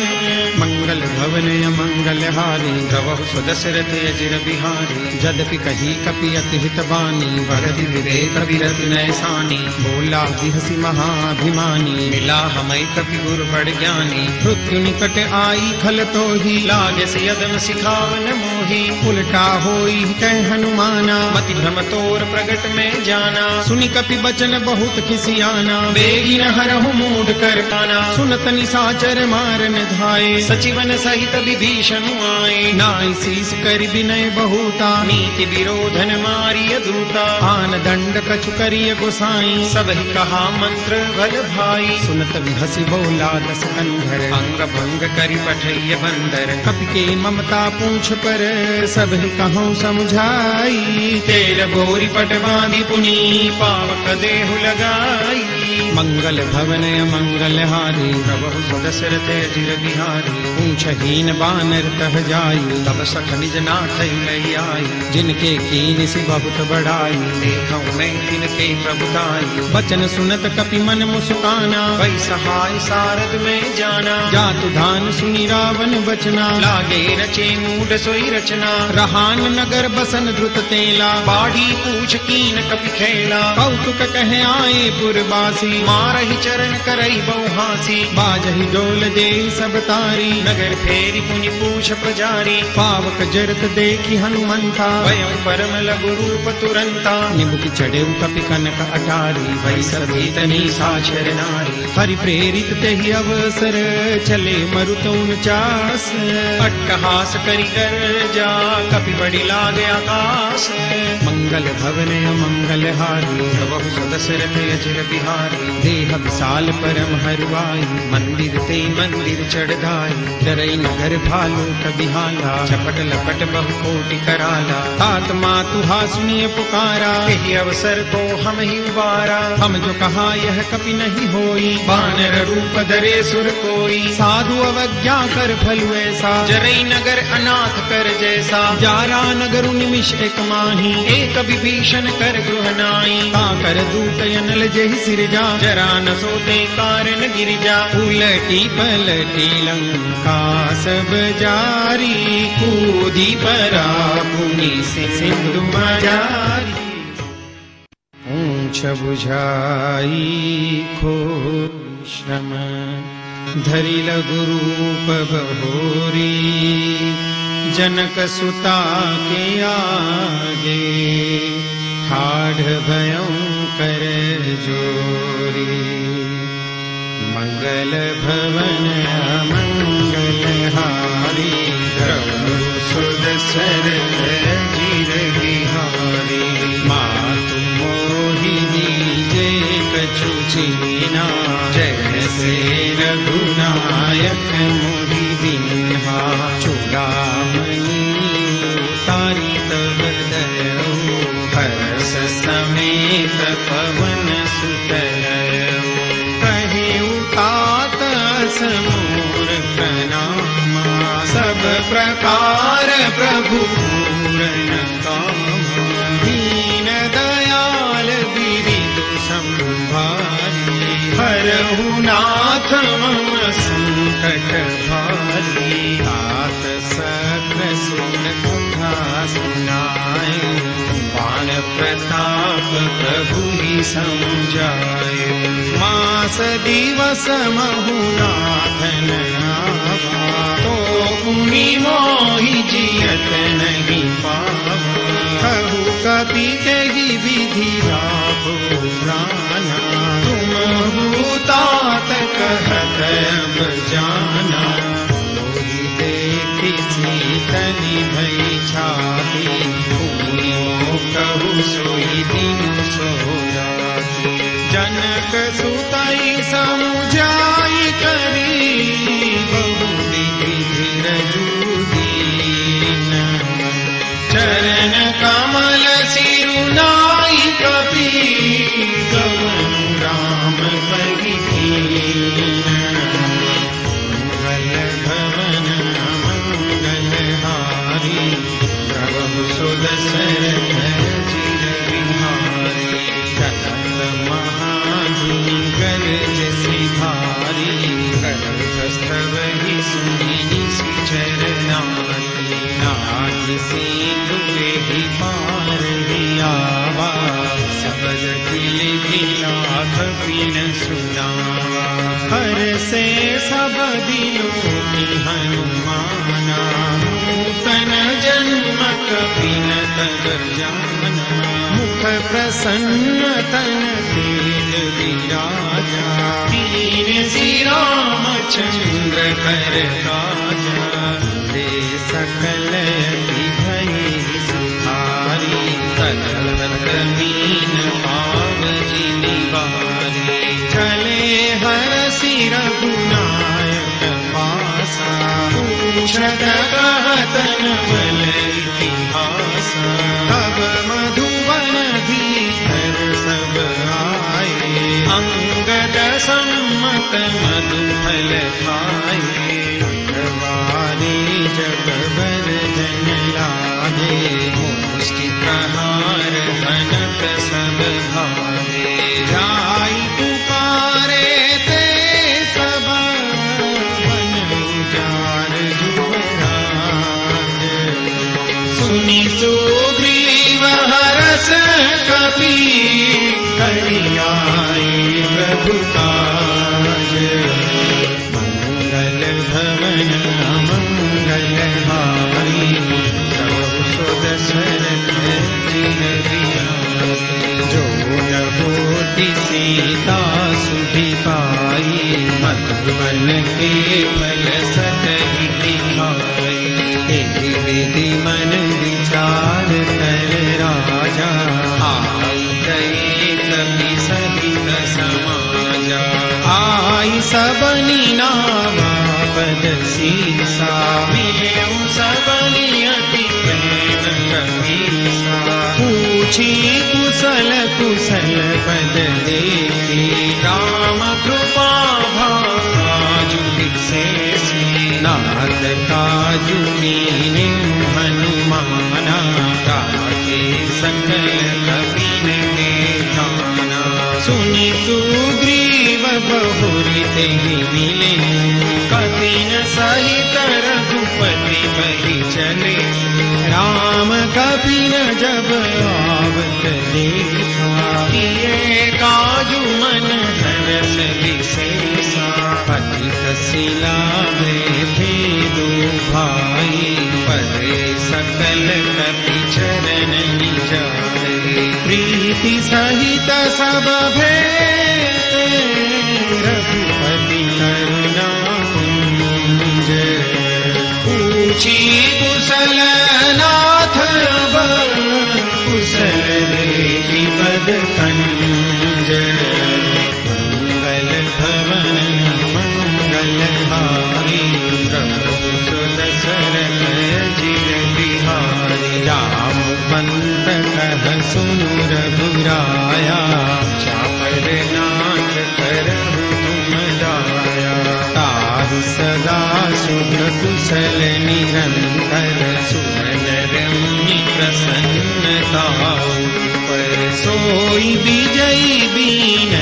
S2: मंगल भवन मंगल हारी, द्रवहु सुदशरथ अजिर बिहारी, जदपि कही कपि अति हित बानी, वरदि विवेक विरति नैसानी, बोला बिहसी महाभिमानी, मिला हमै कपि गुरु बड़ ज्ञानी। मृत्यु निकट आई खल तो ही, लागे से यदन सिखावन मोही, उल्टा होई कह हनुमाना, मति भ्रम तोर प्रगट में जाना। सुनि कपि बचन बहुत खिसियाना, बेगी न हरहु मूढ़ कर पाना, सुनत निशाचर मारन धाये, सचिवन सहित विभीषण आए। नाई शीस कर विनय बहुता, नीति विरोधन मारिय दूता, आन दंड कछु करिय गोसाई, सब ही कहा मंत्र भल भाई। सुनत विहसी बोला दस कंधर, अंग भंग करि पठैय बंदर, कपि के ममता पूछ पर, सब ही कहूँ समझाई। तेल बोरी पट बांधि पुनी, पावक देहु लगाई। मंगल भवन मंगल हारी, प्रभु सुदशरथ अजिर बिहारी, पूछहीन बानर तह जाई, तब सख निज नाथ लई आई। जिनके कीन सी बहुत बड़ाई, देखऊँ मैं तिनके प्रभुताई। बचन सुनत कपि मन मुस्काना, वै सहाय सारद में जाना। जातु धान सुनि रावण बचना, लागे रचे मूढ़ सोई रचना। रहान नगर बसन द्रुत तेला, बाढ़ी पूछ कीन कपि खेला। कौतुक कहे आए पुरवासी, मारहि चरण करई बहुहासी। बाजहि डोल दे सब तारी, नगर फेरी पुनि पूछ प्रजारी। पावक जरत देखी हनुमंता, भयं परम लघु रूप तुरंता। निमुख चढ़े कपि कनक अटारी, भई सभी तनी साक्षर नारी। हरि प्रेरित तेहि अवसर, चले मरुत 49। अट्टहास करि गर्जा, कपि बड़ी लागे आकाश। मंगल भवन मंगल हारी, प्रभु सुदशरथ अजिर बिहारी। देह विशाल परम हरुआई, मंदिर ते मंदिर चढ़ गाई। डरई नगर भालू कबिहाला, झपट लपट बहु कोटि कराला। तात मातुहा सुनिय पुकारा, यही अवसर को हम ही उबारा। हम जो कहा यह कपि नहीं होई, बानर रूप धरे सुर कोई। साधु अवज्ञा कर फलु ऐसा, जरई नगर अनाथ कर जैसा। जारा नगर निमिष एक माही, एक विभीषण कर गृह नाई। कर दूत अनल जहि सिरजा, जरा न सोते कारण गिरिजा। उलटी पलटी लंका सब जारी, कूदी परा पुनि सिंधु मजारी। ऊंच बुझाई घोर श्रम, धरि लघु रूप बहोरी। जनक सुता के आगे, ठाढ़ भयं कर जोरी। मंगल भवन मंगल हारी, प्रभु सुदशरथ अजिर बिहारी। मातु मोहिनी जे कछु छीना, जैसे रघुनायक मोहि दीन्हा। चूड़ामणि तारी तब दयऊ, हर्ष समेत पवन सुत कहे उतात समूर प्रणामा। सब प्रकार प्रभु पूरन कामा, दीन दयाल विविधु संभारी। हरहु नाथ मम संकट भारी, तात सकल सुन कथा सुनाए। बाण प्रताप प्रभु ही समझाए, मास दिवस महु नाथन आवा। तो पुनि मोहि जियत नहीं पावा, कहु कपि तेहि विधि लाभो प्राणा। तुम भूतात कहत अब जाना, मोहि देखि सीतनि भई छाती। कहु सोई दिन सोराती, जनक सुतई समुझाई करी। बहु विधि धीरजु दी, मोहिनी सुचरनाती नाग सिंधु ही पार आवा सबद दिल दिलाख बिन सुनावा हर से सब दिलों की हनुमाना नूतन जन्म कपिन तब जाना मुख प्रसन्न तन तेज विराजा तीन श्रीरामचंद्र कर काजा दे सकल यति भई सुखारी तलवत मीन पाव जिनि बारी चले हर सिर रघुनायक पासा पूछत कहतन बल इतिहासा तब मधुवन धीर सब आए अंगद सम्मत मधुफल खाए वारी जब बरदन लागे मुष्टि प्रहार धनक सब भागे जाई पुकारे ते सब बन उजार जुबराज सुनी सुग्रीव हरस कपि करियाई प्रभु काज मंगल भवन मंगल हारी प्रभु सुदशरथ जिन जो न होती सीता सुधि पाई मधुबन के फल सतहि दिखाई तेहि विधि मन विचार कर राजा आई गए कपि सहित समाजा आई सबनी नावा पद सीसा मिलेऊ सबनी अति प्रेम कपीसा पूछी कुशल कुशल पद देखी राम कृपा भाजु विशेषी नाथ काजु कीन्हि हनुमाना ताके सकल कपिन के ठाना सुनि सुग्रीव बहुरि तेहि मिले कपिन सहित रघुपति बहि चले राम कपिन जब आवत देखा किए काजु मन हरष विशेषा पति कसिला थे दो भाई परे सकल कपि चरण जाए प्रीति सहित सब भेटे रघुपति करुणा कुंज पूछी कुशल नाथ कुशल देवी पद कंज मंगल भवन मंगल हारी प्रभु सुदशरथ जिन बिहारी राम पंत कह सुनु रघुराया चापर नाथ करहु तुम दाया तारु सदा शुभ कुशल निरंतर सुमन रमि प्रसन्नता पर सोई विजयी बीन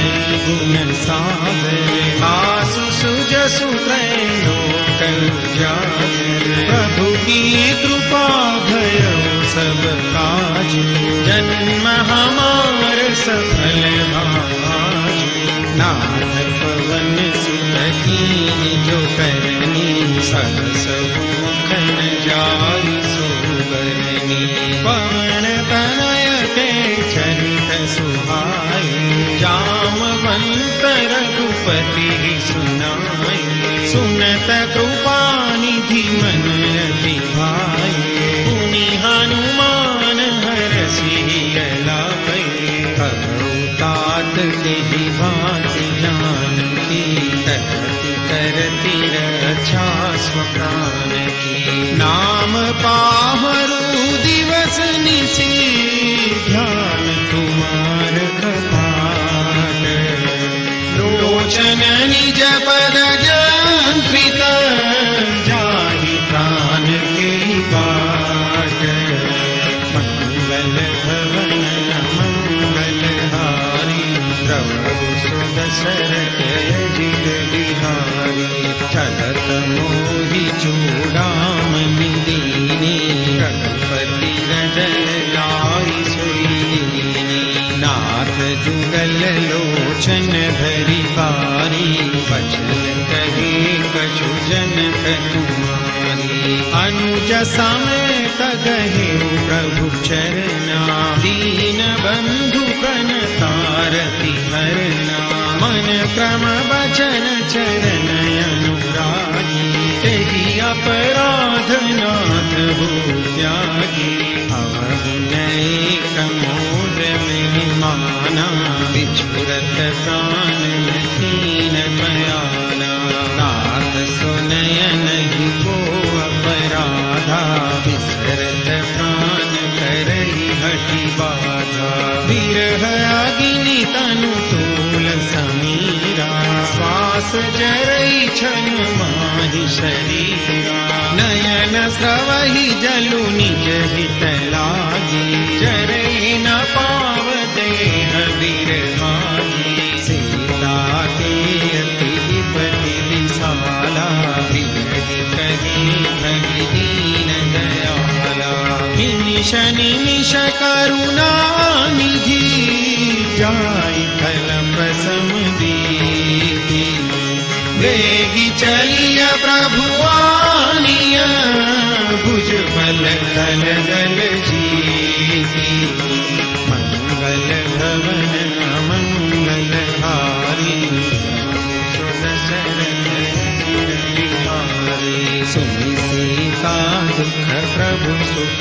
S2: गुण सागर आसु सुजसु लोक उजागर प्रभु की कृपा भयो सब काज जन्म हमार सफल भाज नाथ पवन सुत कीन्हि जो करनी सहस मुखन जाई सुबरनी पवन तनय ते चरित सुहाई जामवंत रघुपति सुनाई सुनत कृपा निधि मन अति भाई पुनि हनुमान हरषि लाए तात तेहि भांति जानकी तरति तरति रक्षा स्वप्राण की नाम पाहरु दिवस निशि ध्यान तुम्हार कपाट लोचन निज पद ज्ञानकृत जाहि प्राण के बाट मंगल भवन मंगल हारी प्रभु सुदशरथ जिन बिहारी चलत मोहि जुगल लोचन भरी बारी, बचन कहे कछु जनक कुमारी। अनुज समेत गहे प्रभु चरना, दीन बंधु प्रणतारति हरना। मन क्रम वचन चरण अनुरागी, तेहि अपराध नाथ हो त्यागी। अवगुणैक मोद महिमाना, बिछुरत प्राण कीन बयाना। नाथ सुनय नहीं को अपराधा, बिसरत प्राण करई हठि बाधा। विरह अग्नि तनु तूल समीरा, श्वास जरई छन माहि शरीरा। नयन स्रवहि जलु निज हित लागी, जरई न पाव देह विरहागी। सीता के अति विपति विशाला, विरहि कही भगि दीन दयाला। निमिष निमिष करुणा निधि, जाई कलप समदीति। वेगी चलिय प्रभु आनिय, भुज बल दल दल जीति। मंगल भवन अमंगल हारी, सुनि सीता दुख प्रभु सुख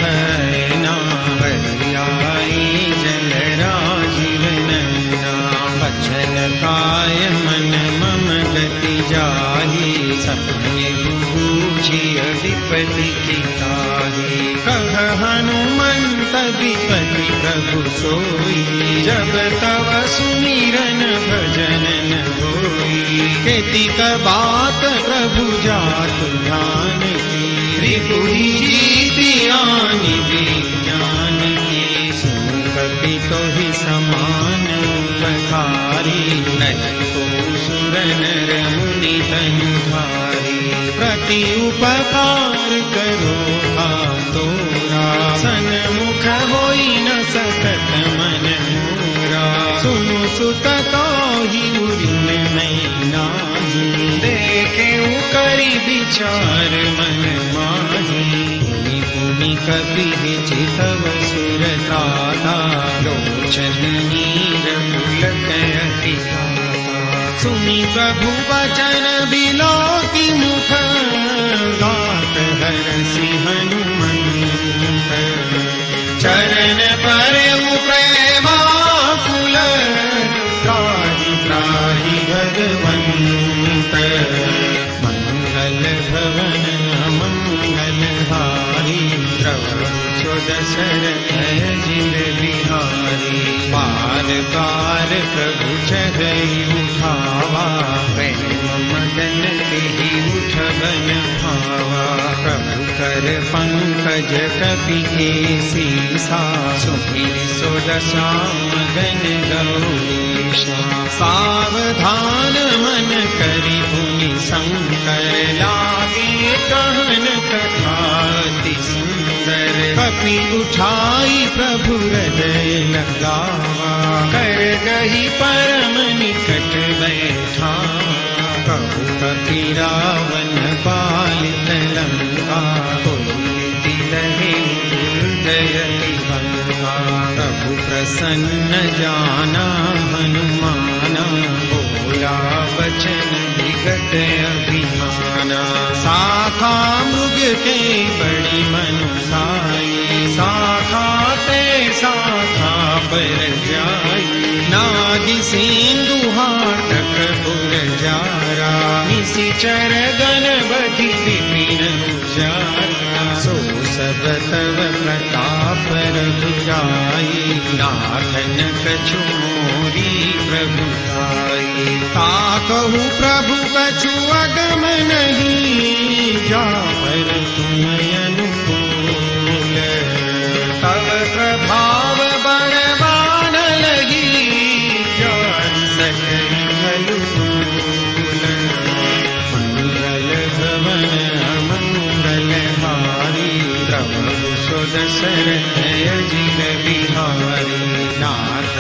S2: ना। बलियाई जल राजीव नैना, बचन काय मन मम गति जाही। सपने बूझिय विपति की ताही, कह हनुमंत विपति प्रभु सोई। जब तव सुमिरन भजन न होई, केतिक बात प्रभु जातु ध्यान की। रिपुहि जीति आनि विज्ञान की, सुन कपि तोहि समान उपकारी। नहीं को सुर नर मुनि तनुधारी, प्रति उपकार करो तोरा। सन्मुख होई न सकत मन मोरा, सुनु सुत ताहि उरिन नहीं नाही। देखे करि विचार मन माही, पुनि पुनि कपि चितव सुर त्राता। लोचन नीर पुलक अति धाता, सुनि प्रभु वचन बिलोकि मुख। गात हरसि हनुमंत, चरण परउ प्रेमाकुल। त्राहि त्राहि भगवंत, मंगल भवन अमंगल हारी। द्रवहु दशरथ जिर बिहारी, बार बार प्रभु चढ़ई उठावा। प्रेम मदन तेहि उठबन भावा, प्रभु कर पंकज कपि केसीसा। सुधीर सोदशा मगन गौरीशा, सावधान मन करि पुनि शंकर। लागे कहन कथा अति सुंदर, कपि उठाई प्रभु हृदय लगावा। कर गही परम निकट बैठा, कहु कपि रावण पालित लंका। होई लहे हृदय विभंगा, प्रभु प्रसन्न जाना हनुमाना। बोला बचन विगत अभिमाना, शाखा मृग के बड़ी मनुसाई। शाखा ते शाखा पर जाई, नागि सिंधु हाटक पुर जारा। निशिचर गण बधि विपिन उजारा, सो सब तव प्रताप रघुराई। नाथन कछु मोरी प्रभुताई, ताकहु प्रभु कछु अगम नहीं। जापर तुम अनुकूल, तव प्रभाव बड़वान लगी। जान सकई अनुकूल, मंगल भवन अमंगल हारी। द्रवहु दशरथ अजिर बिहारी, नाथ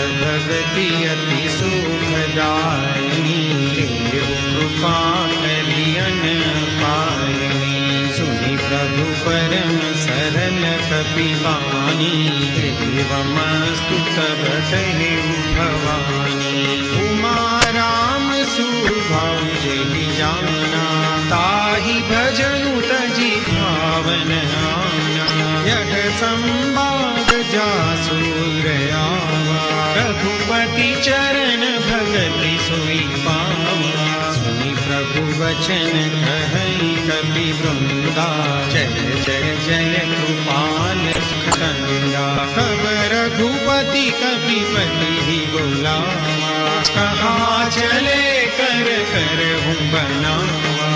S2: भगति अति सुखदायिनी, कृपा कलियन पायनी। सुनि प्रभु परम सरल कपिवानी, एवमस्तु तब कहे भवानी। उमा राम सुभाव जेहि जाना, ताहि भजनु तजि भावन आना। यह संवाद जासुर आवा, रघुपति चरण भगति सोई पावा। सुनि प्रभु वचन कहई कपि वृंदा, जय जय जय कृपाल सुखंदा। तब रघुपति कपिपति ही बोलावा, कहाँ चले कर कर हूँ बनावा।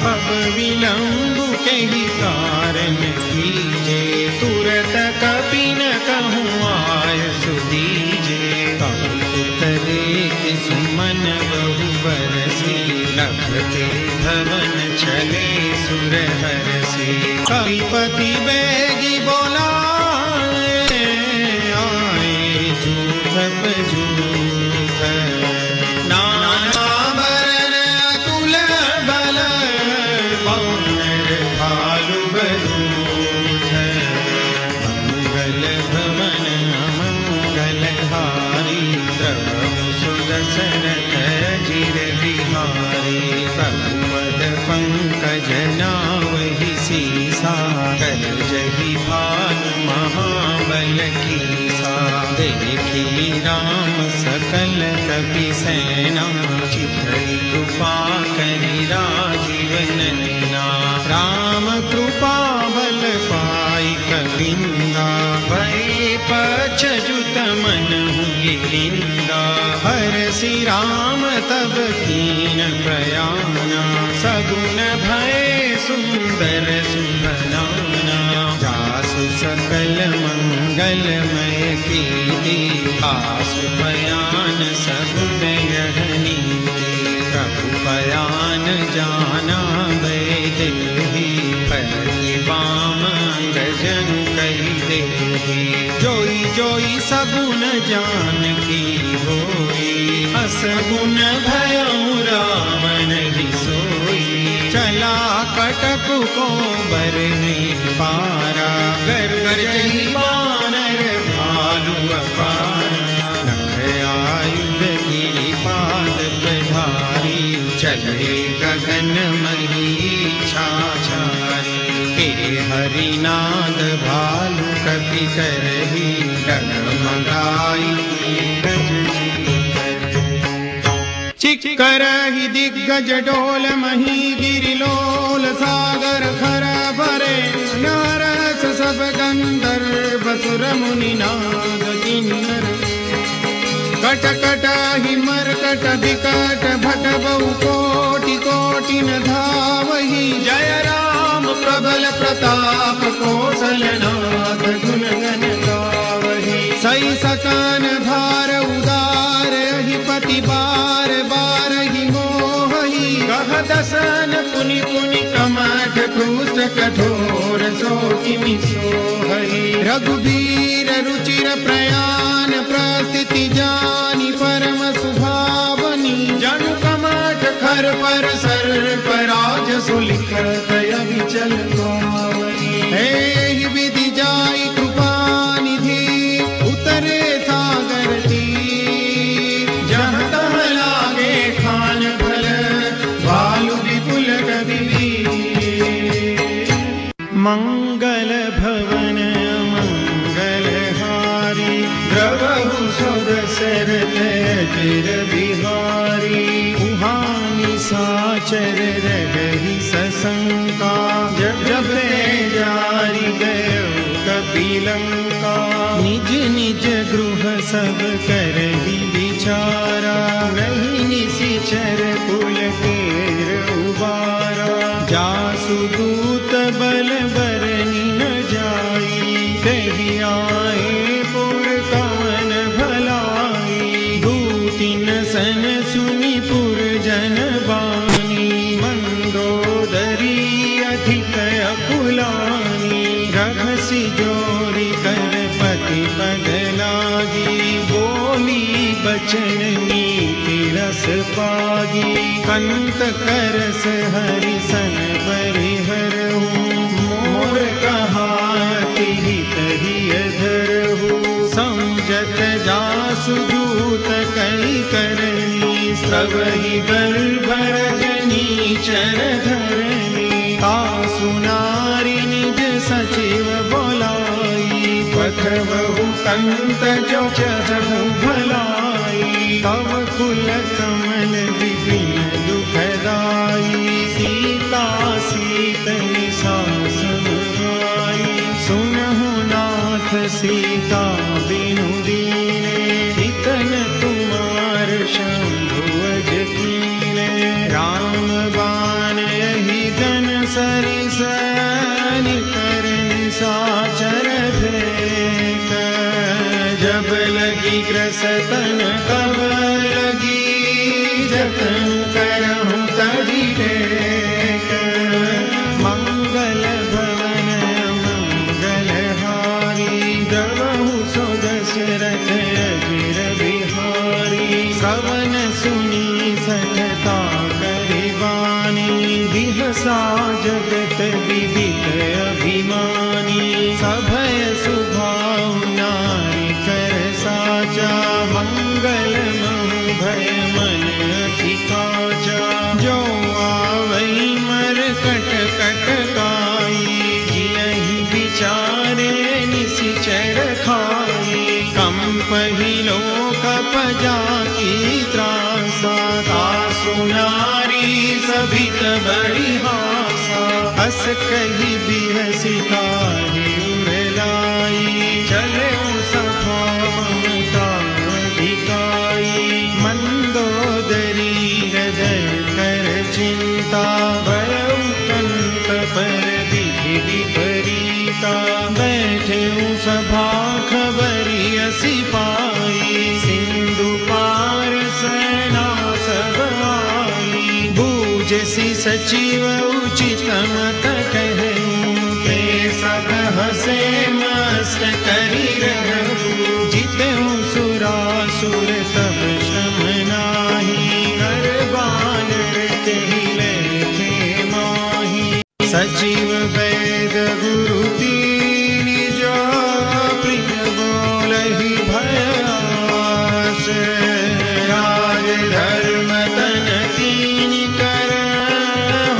S2: अब विलंब के ही कारण कीजे, तुरत कपि न कहूँ आय सुदीजे। करे कि सुमन बहु बरसी, लखते भवन चले सुर हरसी। कपिपति बेगी बोलाए, आए जूथ जूथ। नाना बरन अतुल बल, वानर भालु बलूथ। मंगल भवन अमंगल हारी, प्रभु सुदशरथ अजिर बिहारी। प्रभु पद पंकज नावहि सीसा, कर जहि भानु महाबल कीसा। देखी राम सकल कपि सेना, चितई कृपा करि राजीव नैना। राम कृपा बल पाई कविंदा, भय पछजुत मन गिरिंदा। हरसि राम तब कीन प्रयाना, सगुन भय सुंदर सुभनाना। जासु सकल मंगलमय कीर्ति, आसु बयान सगुन यह नीति। प्रभु बयान जाना वैदेही, पलि वाम अंगजनु कहि देहि। जोई जोई सगुन जानकी होई, असगुन भयउ रावण ही सोई। चला कटक को बरने पारा, गरजहि वानर भालु अपारा। नख आयुध गिरिपाद प्रधारी, चले गगन मही छाछारी। हे हरिनाद भालु कपि करही, डगमगाई चिक्करहि दिग्गज डोल मही। गिरिलोल सागर खर भरे, नारस सब गंधर्व सुर मुनि नाद किन्नर। कट कट ही मरकट विकट भट बहु कोटि कोटि न धावहि। जय राम प्रबल प्रताप कौशलनाथ, गुण गण गावहि। सई सकान धार उदार, अधिपति बार बार ही मोहि। कह दसन पुनि पुनि कमठ, क्रूष्ट कठोर सो किमि सोहहि। रघुबीर रुचिर प्रयाण, प्रस्थिति जानि परम सुभावनी। जनु कमठ खर पर सर पराज, सुलिखत अभिचल पावनी। एहि विधि जाई कृपा निधि, उतरे सागर तीर। जहाँ तहाँ लागे खान भल, भालु विपुल गतिवीर। मंगल भवन मंगल हारी, द्रवहु सुदशरथ अजिर बिहारी। उहानि साचर रगहि सशंका, जब ते जारि गयो कपिलंका। निज निज गृह सब करहि विचारा, नहीं निशिचर पुलकेर उबारा। जासु दूत बल बरनि न जाई, कहि आए पुर कवन भलाई। दूति न सन सुनि पुर जन बानी, मंदोदरी अधिक अकुलानी। रघसि जोरि कर पति पद लागी, बोली बचन नीति रस पागी। कंत करस हरि सन परिहरहु, मोर कहाति हित हिय धरहु। समझत जासु दूत कई करनी, स्रवहि गर्भ रजनी चर धरनी। तासु नारी निज सचिव बोलाई, पठबहु कंत जो चहु भलाई। तव कुल कमल विपिन दुखदाई, सीता सीत निसास आई। सुनहु नाथ सीता बिनु दीने, हितन तुमार शंभु अज कीने। राम बाण यही धन सरिस, निकर निसाचर फेंक। जब लगी ग्रसतन तब लगी, जतन करहु तजी टेक। मंगल भवन मंगल हारी, द्रवहु सो दशरथ अजिर बिहारी। श्रवण सुनी सठता करिबानी, बिहसा जगत विदित अभिमानी। सभय सुभाव नारी कर साचा, मंगल महु भय मन अति काचा। जो आवई मर कट कट काई, जियहि विचारे निशिचर खाई। कंपहि लोक पजा की त्रासा, तासु नारी सभित बड़ी हासा। हस कही बिहसी काहि उरलाई, चले सभा ममता अधिकाई। मंदोदरी हृदय कर चिंता, भयउ कंत पर विधि विपरीता। बैठे सभा खबरी असी पाई, सिंधु पार सेना सब आई। बूझसी सचिव उचित मत कहूँ, ते सब हसे मस्त करी रहूँ। जितेहु सुरासुर तब श्रम नाही, हर बानर तेहि लेखे माही। सचिव वैद गुरु तीन जो, प्रिय बोलहि भयास। राज धर्म तन तीन कर,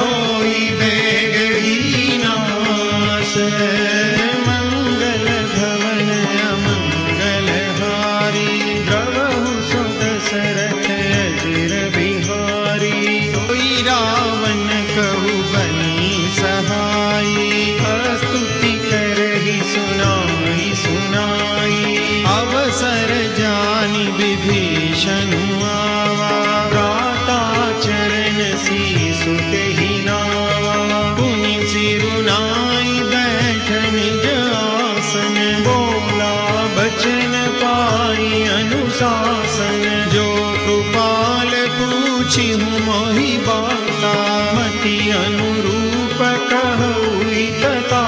S2: होई बेग ही नास। मंगल भवन अमंगल हारी, द्रवहु सो दशरथ अजिर बिहारी। सोई रावण कहु बनी सहाई, स्तुति करहि सुनाई सुनाई। अवसर जानि विभीषण आवा, भ्राता चरण सीसु तेहि नावा। पुनि सिरुनाई बैठ निज आसन, बोला बचन पाई अनुशासन। जो कृपाल पूछिहु मोहि बाता, मति अनुरूप कहु तथा।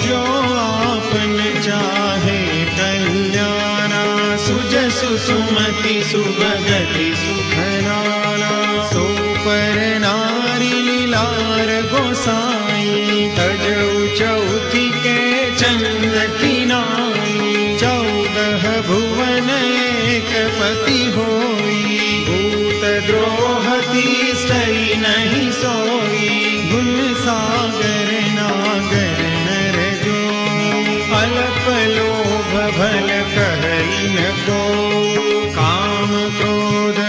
S2: जो आपन चाहे कल्याणा, सुजसु सुमति सुभगति सुखनाना। सो पर नारी लीलार गोसाई, तजऊ चौथी के चंद किनाई। 14 भुवन एक पति होई, भूत द्रोह तीसई नहीं सोई। गुण सागर नागर नर जो, अल्प लोभ भल कहई न को। काम क्रोध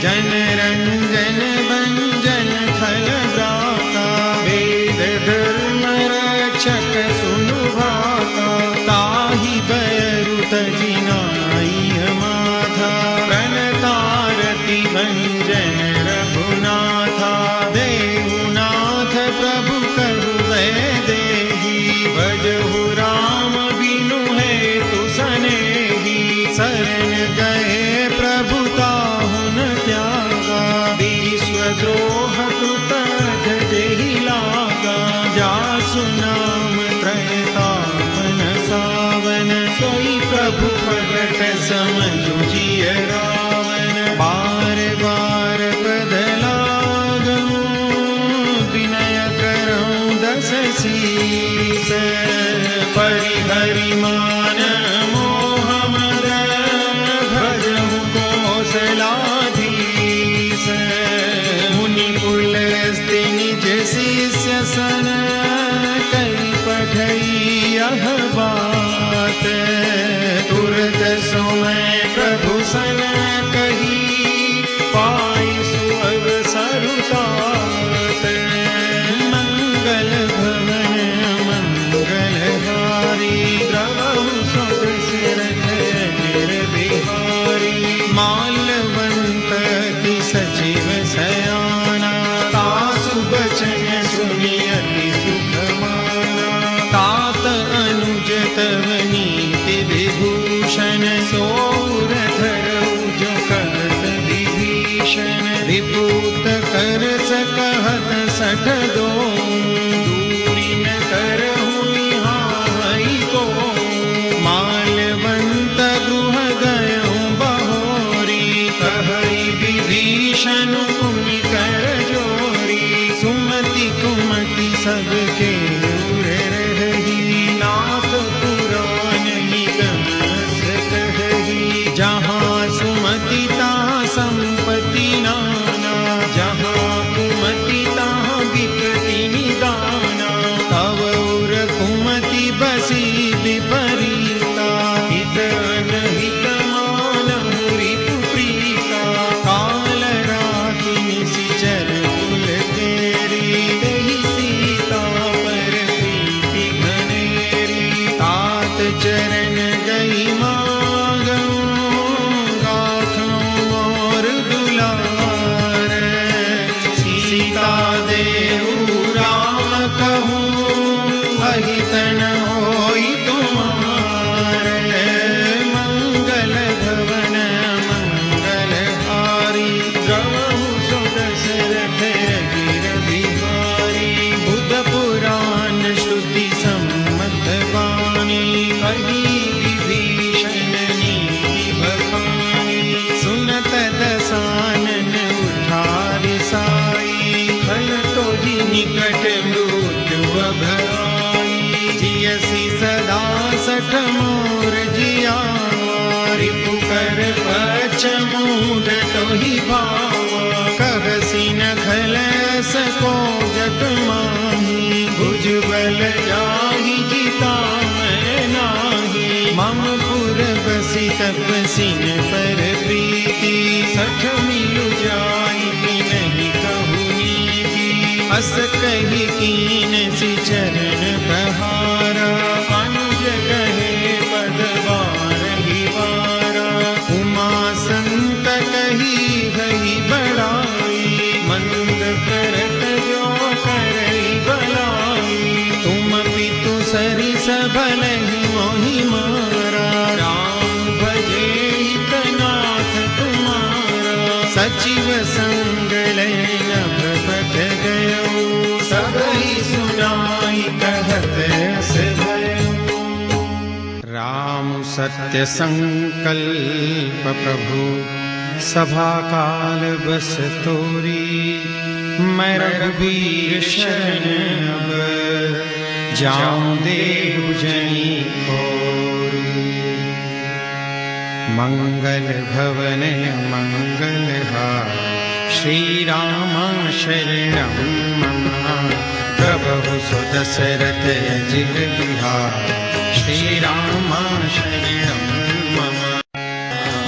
S2: जन रंजन भंजन खल भ्राता, वेद धर्म रक्षक सुनु भाता, ताहि बयरु तजि नाई माथा, प्रणतारति भंजन रघुनाथा, देवनाथ प्रभु कहु वैदेही, भजहु राम बिनु हेतु सनेही, शरण गए प्रभु ताहु न त्यागा, विश्वद्रोह कृत जेहि लागा, जासु नाम त्रयतापन सावन, सोई प्रभु प्रगट समझु जिय रावण, बार बार पद लागूं विनय करऊं दस शीस, परिहरि मान मोह मद, भजहु कौशलाधीश, मुनि पुलस्त्य निज शिष्य सन, कई पठई यह बात, तुरत समय प्रभु सन कही, पाई सुअवसर तात, मंगल भवन मंगलहारी, द्रवहु सुदशरथ अजिर बिहारी, माल्यवंत की सचिव सयाना, तासु बचन सुनि अति सुख माना, तात अनुज तव नीति विभूषण, सोर धरऊ जो कहत विभीषण, विभूत कर सकहत सठ दो, दूरी न करहु निहाई को, माल्यवंत गृह गयऊं बहोरी, कहई विभीषण मुनि कर जोरी, सुमति कुमति सबके उर रही, नाथ पुराण निगम कही, जहाँ सुमति तहाँ संपत्ति नाना, जहाँ कुमति तहाँ विपत्ति निदाना, तव उर कुमति बसी विपरीता, हित अनहित मानहु रिपु प्रीता, काल राखि निशिचर कुल तेरी, तेहि सीता पर प्रीति घनेरी, तात चरण गई मांगऊं गाथऊं और दुलार, सीता देहु राम कहूँ अहित न होई तुमार, मंगल भवन मंगलहारी, द्रवहु सुदशरथ अजिर बिहारी, बुध पुराण श्रुति सम्मत वाणी, कही विभीषण नीति बखानी, सुनत दसानन उठारि साई, खल तोहि निकट मृत्यु अभराई, जियसि सदा सठ मोर जियावा, रिपु कर पछ मूढ़ तोहि भावा, कहसि न खलस को जग माही, भुजबल जाहि जिता मैं नाही, मम पुर बसि तपसिन पर प्रीति, सठ मिलु जाई नहीं कहु नीति, अस कही कीन सि चरण प्रहारा, अनुज कहे पद बारहि बारा, उमा संत कही हई बड़ाई, मंद करत जो करई बलाई, तुम पितु सरिस भलहि मोहि मारा, राम भजे हितनाथ तुम्हारा, सचिव संग लैन प्रपट गयो, सबहि सुनाई कहत अस भयो। राम सत्य संकल्प प्रभु, सभा काल बस तोरी, मैं रघुबीर शरण अब, जाऊं देहु जनी खोरी, मंगल भवन मंगलहार, श्री राम शरणं मम, प्रभु सुदशरथ अजिर बिहार, श्री राम शरणं मम।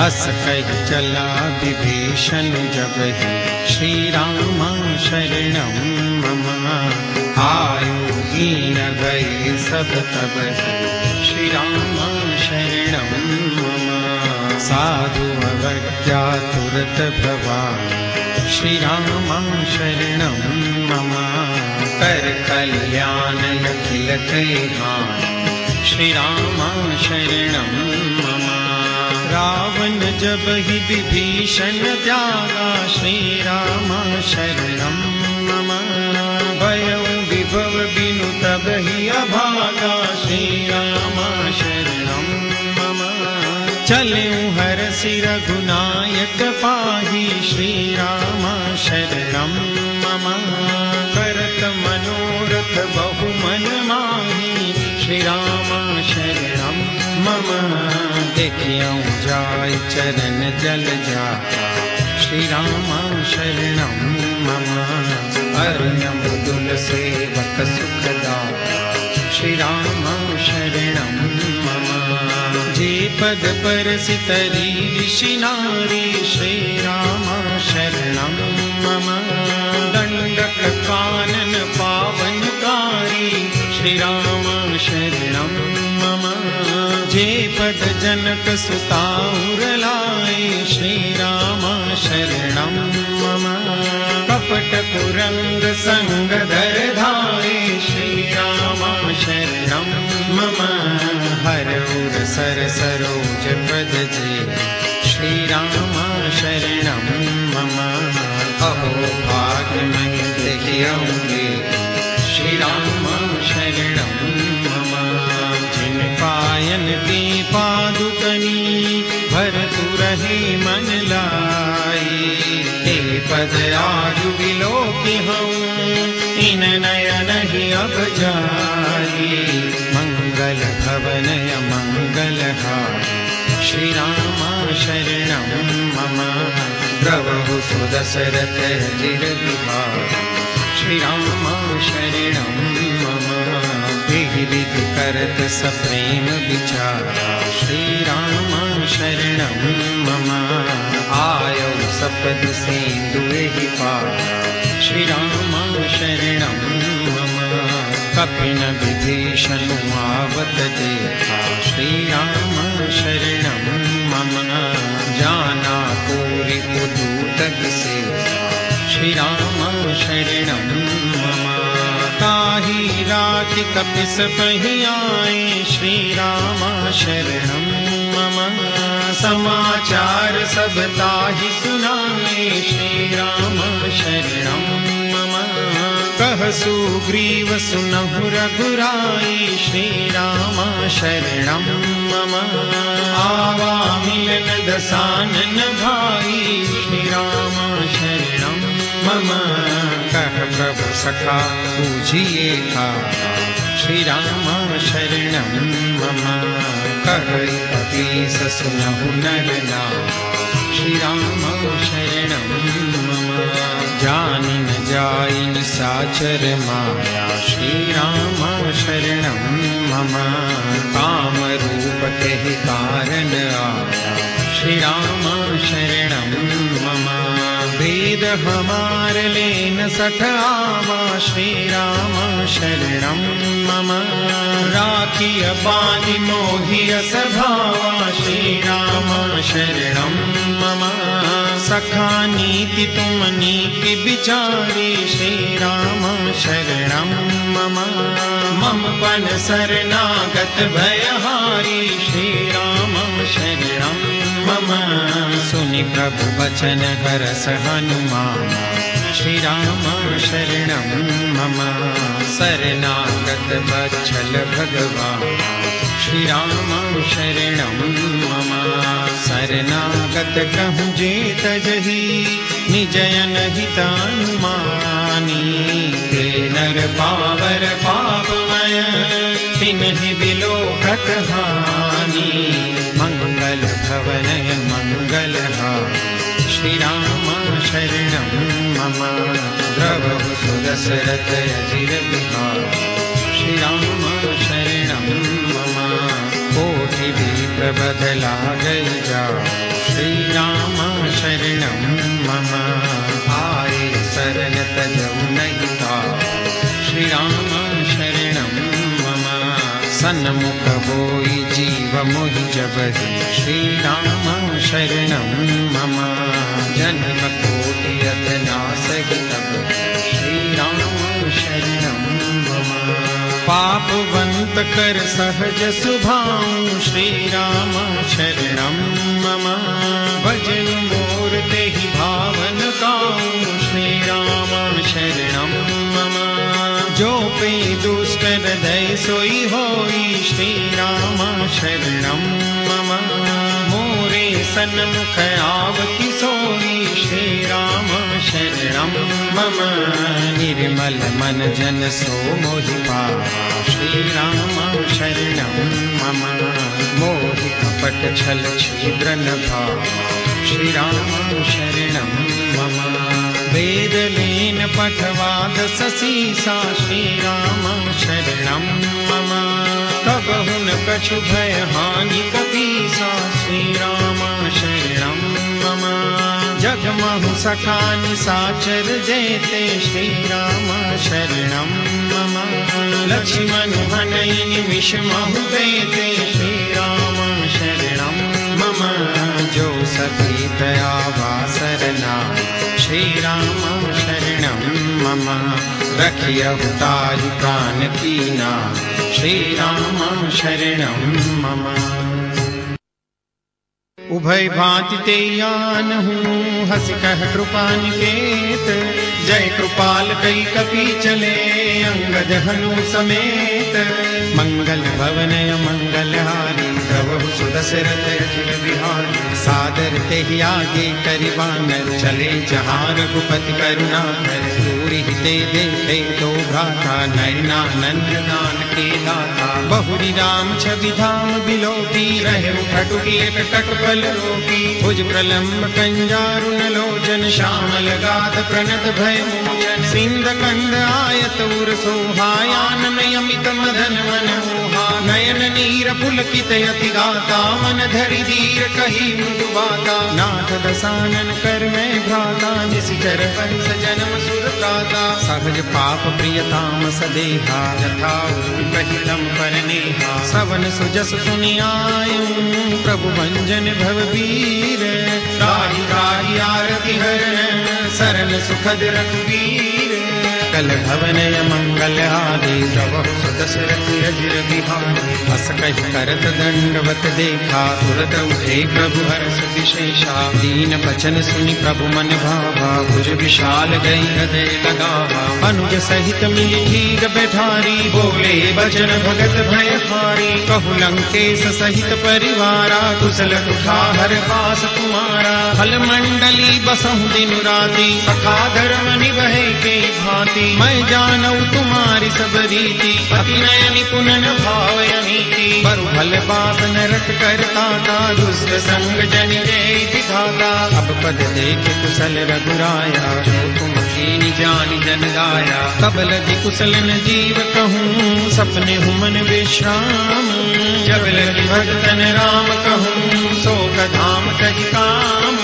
S2: अस कहि चला विभीषण जब ही श्री राम शरणं मम। आयु हीन गए सब तब ही श्री राम शरणं मम। साधु अवज्ञा तुरत भवामि श्री राम शरणं मम। कर कल्याण अखिल कल्याण श्री राम शरणं मम। रावण जब ही विभीषण त्यागा श्री राम शरणं मम। भयउ विभव बिनु तब ही अभागा श्री राम शरणं मम। चलऊँ हरसि रघुनायक पाहि श्री राम शरणं मम। करत मनोरथ बहु मन माहि श्री राम शरणं मम। देखियऊँ जाय चरण जल जाता श्री राम शरणं मम। अरुण मृदुल सेवक सुखदाता श्री राम शरणं मम। जे पद परसितरी ऋषि नारी श्री राम शरणं मम। दंडक कानन पावनकारी श्री राम शरणं मम। जे पद जनक सुता उरलाए श्री राम शरणं मम। कपट कुरंग संग धर धाये श्री राम शरणं मम। हर उर सर सरोज पद जे श्री राम शरणं मम। अहो भाग्य महि देखियऊँगे श्री राम शरणं मम। जिन पायन की पादुकनी भरतु रहे मन लाई। हे पद आजु विलोकि हऊँ इन नयन ही अब जाई। मंगल भवनय मंगलहारी श्री राम शरणं मम। प्रभु सुदशरथ अजिर बिहारी श्री राम शरणं मम। विधि विधि करत सप्रेम विचारा श्री राम शरणं मम। आयौ सपद सेंदुहि पारा श्री राम शरणं मम। कपिन विभीषण आवत देखा श्री राम शरणं मम। जाना पूरी पुदूत विसेसा श्री राम शरणं मम। ताहि राति कपिस पहि आए श्री राम शरणं मम। समाचार सब ताहि सुनाए श्री राम शरणं मम। कह सुग्रीव सुनहु रघुराई श्री राम शरणं मम। आवा मिलन दसानन भाई श्री राम शरणं मम। कह प्रभु सखा पूजिए खारा श्री राम शरणं मम। कह कपीस सुनहु नर नारा श्री राम शरणं मम। जानि न जाई निशाचर माया श्री राम शरणं मम। काम रूप के कारण आया श्री राम शरणं मम। वेद हमार लेन सठ आवा श्री राम शरणं मम। राखिय बानि मोहिय सभावा श्री राम शरणं मम। सखा नीति तुम नीति विचारी श्री राम शरणं मम। मम पन शरणागत भयहारी श्री राम शरणं मम। सुनि प्रभु वचन हरस हनुमान श्री राम शरणं मम। शरणागत वत्सल भगवान श्री राम शरणं मम। शरणागत कहूँ जेत जही निजयन हितानुमानी। ते नर पावर पापमय तिन्हि बिलोकत हानि। मंगल भवनय मंगलहारी श्री राम शरणं मम। द्रवहु सुदशरथ अजिर बिहारी श्री राम शरणं मम। कोटि विप्र बदला गई जा श्री राम शरणं मम। आए शरण तजौ नहीं ताव, श्री राम शरणं मम। सन्मुख होई जीव मोहि जबहि, श्री राम शरणं मम। जन्म कोटि अधनासहि तब, श्री राम शरणं मम। पापवंत कर सहज सुभाऊ, श्री राम शरणं मम। भजन मोर तेहि भावन गाऊं, श्री राम शरणं मम। जो पे दुष्ट हृदय सोई होई, श्री राम शरणं मम। मोरे सन्मुख आवति सोई, श्री राम शरणं मम। निर्मल मन जन सो मोहि पावा, श्री राम शरणं मम। मोहि कपट छल छिद्र न भावा, श्री राम शरणं मम। वेद लेन पठवाद ससीसा, श्री राम शरणं मम। कबहु न कछु भय हानि कपीसा, श्री राम शरणं मम। जगमहु सखा निसाचर जेते, श्री राम शरणं मम। लक्ष्मण हनई निमिष महु देते, श्री राम शरणं मम। जो सभी दया वासरना, श्री राम शरणं मम। रखियहु ताहि प्राण कीना, श्री राम शरणं मम। उभय भांति ते आनहु, हंसि कह कृपा निकेत। जय कृपाल कई कपि चले, अंगद हनु समेत। मंगल भवन मंगल हारी, प्रभु सुदशरथ अजिर बिहारी। सादर तेहि आगे करिबानर, चले जहाँ रघुपति करुणा कर। दूरि ते देखे दो भ्राता, नयनानंद दान के दाता। बहुरी राम छवि धाम बिलोकी, रहे उठटुकी एक टटपल रोकी। भुज प्रलम्ब कंजारुन लोचन, श्यामल गाध प्रणत भय मोचन। सिंध कंद आयत उर सोहायान में अमित मदन मन मोहा। नयन नीर पुलकित यति गाता, मन धरि धीर कही मृदु बाता। नाथ दसानन कर में भ्राता, निशिचर पंस जन्म सुर प्राता। सहज पाप प्रियताम सदेहा, यथा कही तम पर नेहा। सवन सुजस सुनि आयु, प्रभु भंजन भवबीर। राही राही आरति हरण, सरन सुखद रघुवीर। कल भवन मंगल हारी, प्रभु सुदशरथ अजिर बिहारी। हस कहि करत दंडवत देखा, तुरत उठे प्रभु हर्ष विशेषा। दीन बचन सुनि प्रभु मन भावा, भुज विशाल गई हृदय लगावा। अनुज सहित मिली ठीक बैठारी, बोले बचन भगत भय हारी। कहु लंकेश सहित परिवारा, कुशल कुठार पास तुम्हारा। फल मंडली बसहु दिन राति, कथा धर्म निवहे के भांति। मैं जानऊ तुम्हारी सब रीति, अति नय निपुण न भावय नीति। बरु भल बात नरक करता था, दुष्ट संग जन जय दिखाता। अब पद देख कुशल रघुराया, जो तुम कीनी जानि जन गाया। तब लगी कुशल न जीव कहूँ, सपने हूँ मन विश्राम। जब लगी भगतन राम कहूँ, शोक धाम तहि काम।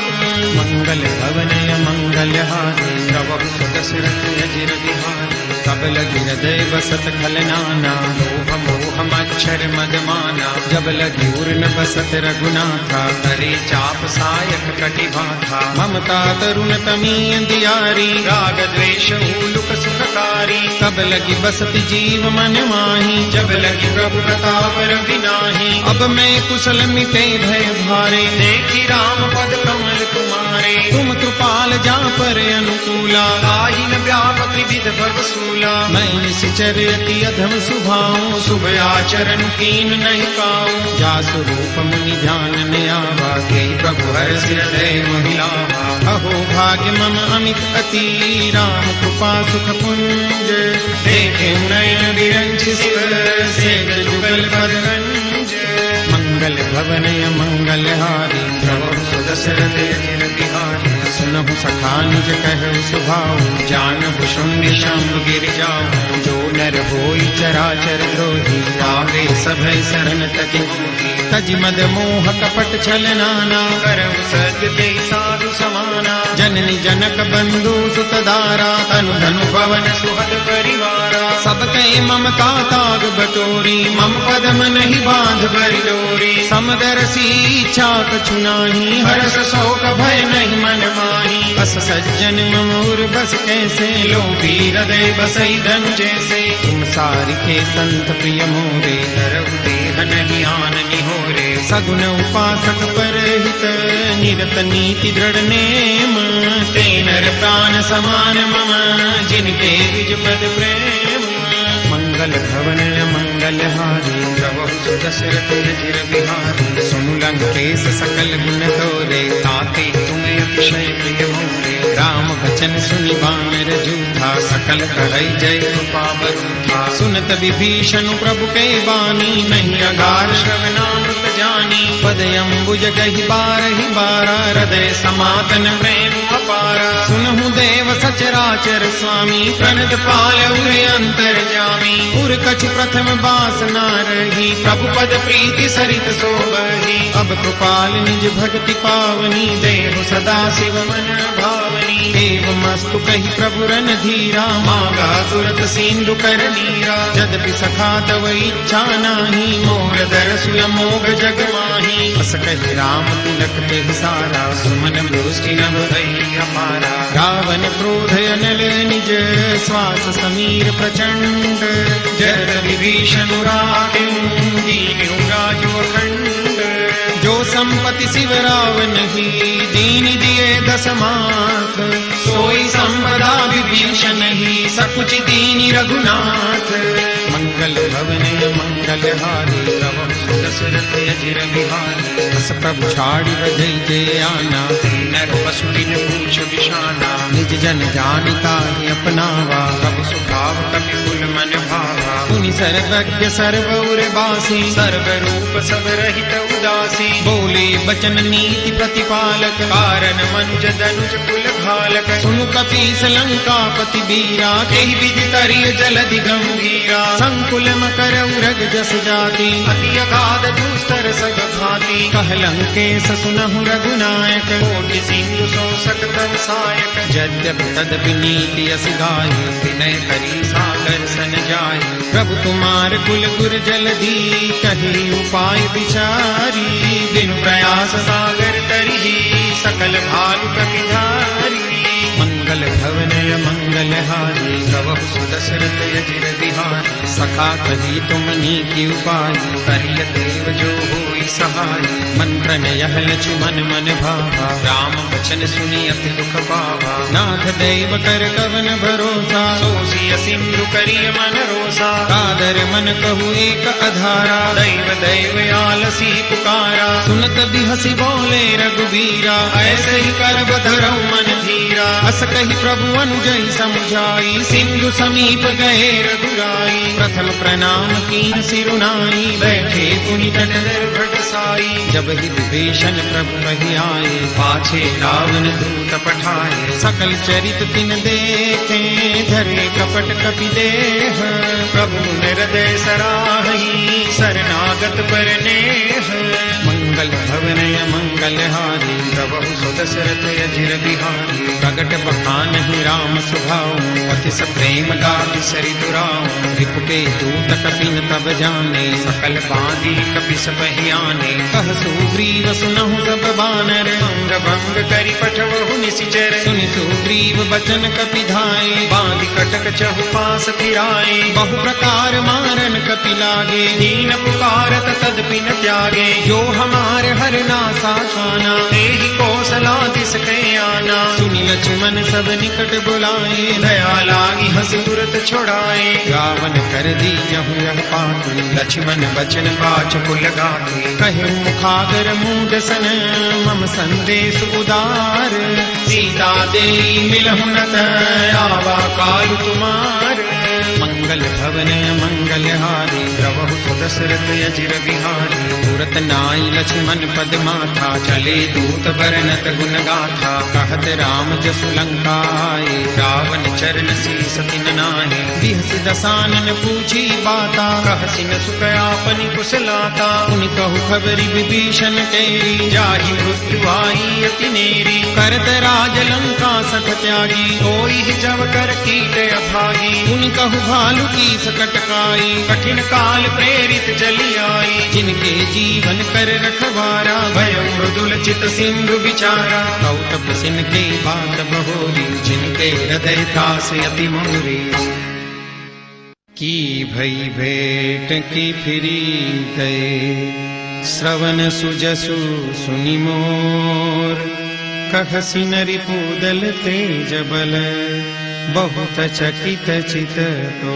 S2: मंगल भवन मंगल हारी, प्रभु सुदशरथ अजिर बिहारी। तब लगी हृदय बसत खलनाना, लोभ मोह मच्छर मद माना। जब लगी उर न बसत रघुनाथा, करे चाप सायक कटि भाथा। ममता तरुण तमीय दियारी, राग द्वेष उलुक सुखकारी। तब लगी बसत जीव मन माही, जब लगी प्रभु प्रताप रविनाही। अब मैं कुशल मिटे भय भारे, देखी राम पद कमल तुम्हारे। तुम कृपाल जा पर अनुकूला, आहि न व्यापक विविध भव सूला। मैं निश्चर अति अधम सुभाऊं, शुभ आचरण कीन नहीं पाऊं। जा स्वरूप मुनि ध्यान में आवा, के प्रभु हर्ष हृदय महिलावा। अहो भाग्य मम अमित अति, राम कृपा सुख पुंज। देखे नयन विरंच शिव, सेज जुगल पदगंज। मंगल भवन मंगल हारी, प्रभु सुदशरथ अजिर बिहारी। सुनहु सखा निज कहु सुभाऊ, जानहु शून्य शंभ गिर जाऊं। जो नर होई चराचर द्रोही, आगे सभय शरण तति मोही। तज मद मोह कपट छल नाना,
S1: करम सत्य ते साधु समाना।
S2: जननी जनक बंधु सुत दारा, तनु धनु पवन
S1: सुहद परिवारा।
S2: सब कई ममता ताग बटोरी, मम पदम नहीं बांध भरी डोरी। समदरसी इच्छा कछु नाही,
S1: हर्ष शोक भय नहीं मन माही।
S2: बस सज्जन ममूर बस कैसे,
S1: लोभी हृदय बसई धनु जैसे।
S2: तुम सारिके संत प्रिय मोरे,
S1: धरहु देह नहीं आन निहोरे।
S2: सगुन उपासक परहित, निरत नीति दृढ़ नेम।
S1: ते नर प्राण समान मम, जिनके द्विज पद प्रेम।
S2: मंगल भवन मंगल हारी,
S1: प्रभु सुदशरथ अजिर बिहारी।
S2: सुनु लंकेश सकल गुण तोरे,
S1: ताते तुम अतिशय प्रिय मोरे।
S2: राम वचन सुनि बानर जूठा, सकल कहै जय कृपा बरूठा। सुनत विभीषण प्रभु के बानी,
S1: नहीं अगार श्रवणामृत जानी।
S2: पद अम्बुज गहि बारहि बारा,
S1: हृदय समातन प्रेम अपारा।
S2: सुनहु देव सचराचर स्वामी,
S1: प्रणत पाल उरे अंतर जामी।
S2: उर कछु प्रथम बासना रही,
S1: प्रभु पद प्रीति सरित सोबही।
S2: अब कृपाल निज भक्ति पावनी,
S1: देहु सदा शिव मन भावनी।
S2: एवमस्तु कहि प्रभु रन धीरा,
S1: मांगा तुरत सिंधु कर नीरा।
S2: यद्यपि सखा तव इच्छा नाही,
S1: मोर दरसु अमोघ जग माही।
S2: बस कहि राम तिलक तेहि सारा,
S1: सुमन दृष्टि नभ भई अपारा।
S2: रावण क्रोध अनल निज, श्वास समीर प्रचंड।
S1: जरद विभीषण रागिं, दीन्यु राजो अखंड।
S2: जो संपत्ति शिव रावण ही, दीन दिए दस माथ।
S1: सोई संपदा विभीषण ही, सकुच दीनि रघुनाथ।
S2: मंगल भवन मंगल हारी,
S1: प्रभु दशरथ अजिर बिहारी।
S2: बस प्रभु छाड़ी बजै जे आना,
S1: नर पशु दिन पूछ विषाना।
S2: निज जन जानिता ही अपनावा,
S1: प्रभु सुभाव कपि कुल मन भावा।
S2: पुनि सर्वज्ञ सर्वौर बासी,
S1: सर्व रूप सब रहित उदासी।
S2: बोले बचन नीति प्रतिपालक,
S1: कारण मनुज दनुज कुल घालक।
S2: सुनु कपीस लंकापति बीरा,
S1: तेहि विधि तरिय जलधि गंभीरा।
S2: संकुल मकर उरग जस जाति,
S1: अति अगाध दुस्तर सब भांति।
S2: कह लंकेश सुनहु रघुनायक,
S1: कोटि सिंधु सो सकतम सायक।
S2: यद्यपि तदपि नीति अस गाय,
S1: विनय करी सागर सन जाय।
S2: प्रभु तुम्हार कुल गुर जलधि, कही उपाय विचारी।
S1: दिन प्रयास सागर तरिहि, सकल भालु प्रतिधारी।
S2: मंगल भवन मंगल हारी,
S1: प्रभु सुदशरथ अजिर बिहारी।
S2: सखा कही तुम नीति उपाय,
S1: करिय देव जो होई सहाय।
S2: मंत्र यह लक्ष्मण मन भावा,
S1: राम वचन सुनि अति दुख पावा।
S2: नाथ दैव कर कवन भरोसा,
S1: सोसिय सिंधु करिय मन रोसा।
S2: कादर मन कहु एक अधारा,
S1: दैव दैव आलसी पुकारा।
S2: सुनत बिहसी बोले रघुबीरा,
S1: ऐसे ही कर बधरऊ मन धीरा।
S2: अस कही प्रभु अनुजय समझाई,
S1: सिंधु समीप गए रघुराई।
S2: प्रथम प्रणाम की सिरुनाई,
S1: बैठे पुनि तट निर्भट साई।
S2: जब ही विभीषण प्रभु कही आए,
S1: पाछे रावण दूत पठाए।
S2: सकल चरित तिन देखे, धरे कपट कपि देह।
S1: प्रभु हृदय सराही, शरणागत पर नेह।
S2: मंगल भवन मंगल हारी,
S1: प्रभु सुदशरथ अजिर बिहारी।
S2: प्रगट बखान ही राम स्वभाव, अति प्रेम गाति सरि दुराऊ। रिपुके दूत कपिन तब जाने,
S1: सकल बांधी कपि सब आने।
S2: कह सुग्रीव सुनहु सब बानर,
S1: अंग भंग करि पठवहु निशिचर।
S2: सुनि सुग्रीव बचन कपि धाये,
S1: बांधि कटक चहु पास फिराए।
S2: बहु प्रकार मारन कपि लागे,
S1: दीन पुकारत तदपि न त्यागे।
S2: जो हमारे हर नासा खाना,
S1: तेहि कौशला दिसके आना।
S2: सुनि लक्ष्मण सब निकट बुलाए,
S1: दया लागी हंसी तुरत छुड़ाए।
S2: रावण कर दी जहु यह पाती,
S1: लक्ष्मण बचन पाछ कुल गाती।
S2: कहे मुखागर मूड सन, मम संदेश उदार।
S1: सीता देई मिलहु न त, आवा काल तुमार।
S2: मंगल मंगल भवन मंगल हारी प्रभु सुदशरथ अजिर बिहारी तुरत नाई लक्ष्मण पद माथा चले दूत बरनत गुण गाथा कहत राम जसु लंका आए रावण चरण शीस तिन नाहि बिहस दसानन पूछी बाता कहसि न सुख आपनि कुशलाता उनि कहु खबरि विभीषण तेरी जाहि मृत्यु आई अति नेरी करत राज लंका सख त्यागी कोई जब कर कीट अभागी उनि कहु भालु की सकटकाई कठिन काल प्रेरित चली आई जिनके जीवन कर रखवारा भय मृदुल चित सिंधु विचारा कौतप सिन के बात बहोरी जिनके हृदय दास अति मोरी की भई भेंट की फिरी गए श्रवण सुजसु सुनि मोर कहसि नरिपुदल तेज बल बहुत चकित चित तो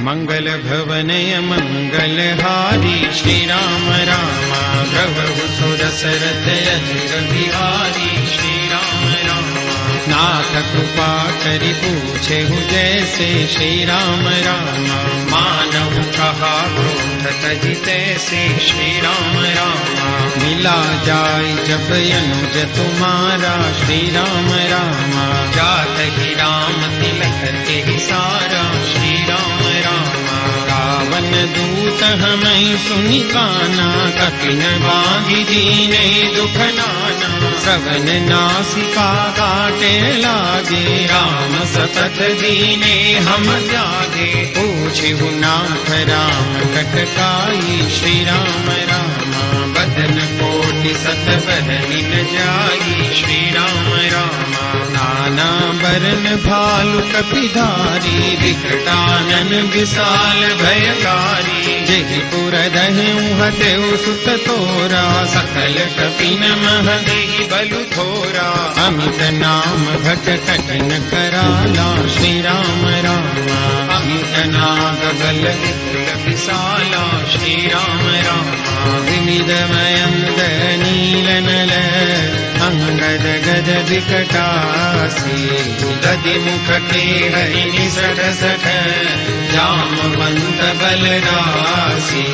S2: मंगल भवनय मंगल हारी श्री राम रामा प्रभु सुदशरथ अजिर बिहारी श्री राम रामा नाथ कृपा करि पूछे जैसे श्री राम रामा मानव कहा क्रोध तजि तैसे श्री राम रामा मिला जाय जब अनुज तुम्हारा श्री राम रामा जात ही राम तिलक के सारा श्री राम रामा रावण दूत हमें सुनि काना कठिन बांधि दीने दुख नाना श्रवण नासिका काटे लागे राम सतत दीने हम जागे पूछिहु नाथ राम कटकाई श्री राम रामा बदन कोटि सत बदनि न जाई श्री राम रामा नाना बरन भालु कपिधारी विकटानन विशाल भयकारी जहि पुर दहु हतेउ सुत तोरा सकल कपिन मह देहि बलु थोरा अमित नाम घट कठिन कराला श्री राम रामा अमित नाग बल विपुल विशाला श्री राम रामा विमिद मयंद नील नल अंगद गद विकटासी गदि मुख के हरि निसट सठ जामवंत बलरासी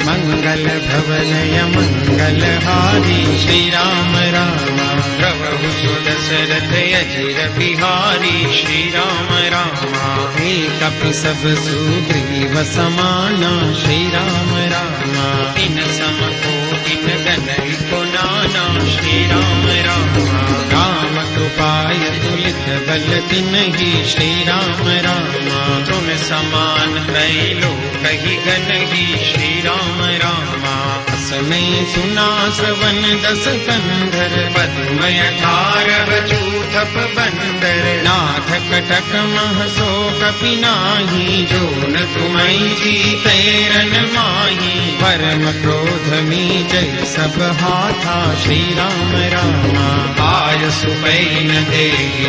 S2: मंगल भवनय मंगल हारी श्री राम रामा प्रभु सुदशरथ अजिर बिहारी श्री राम रामा हे कपि सब सुग्रीव समाना श्री राम रामा इन सम कोटि गनई को नाना श्री राम रामा राम कृपाय तुलित बल तिन्हि श्री राम रामा तुम समान त्रैलो कहि गनहि श्री राम रामा असमय सुना श्रवण दस कंधर पद्मय ठारव चूथप बंदर नाथ कटक महसो कपि नाही जोन तुम्हि जीते रन माही परम क्रोध मी जय सब हाथा श्री राम रामा आय सुपैन दे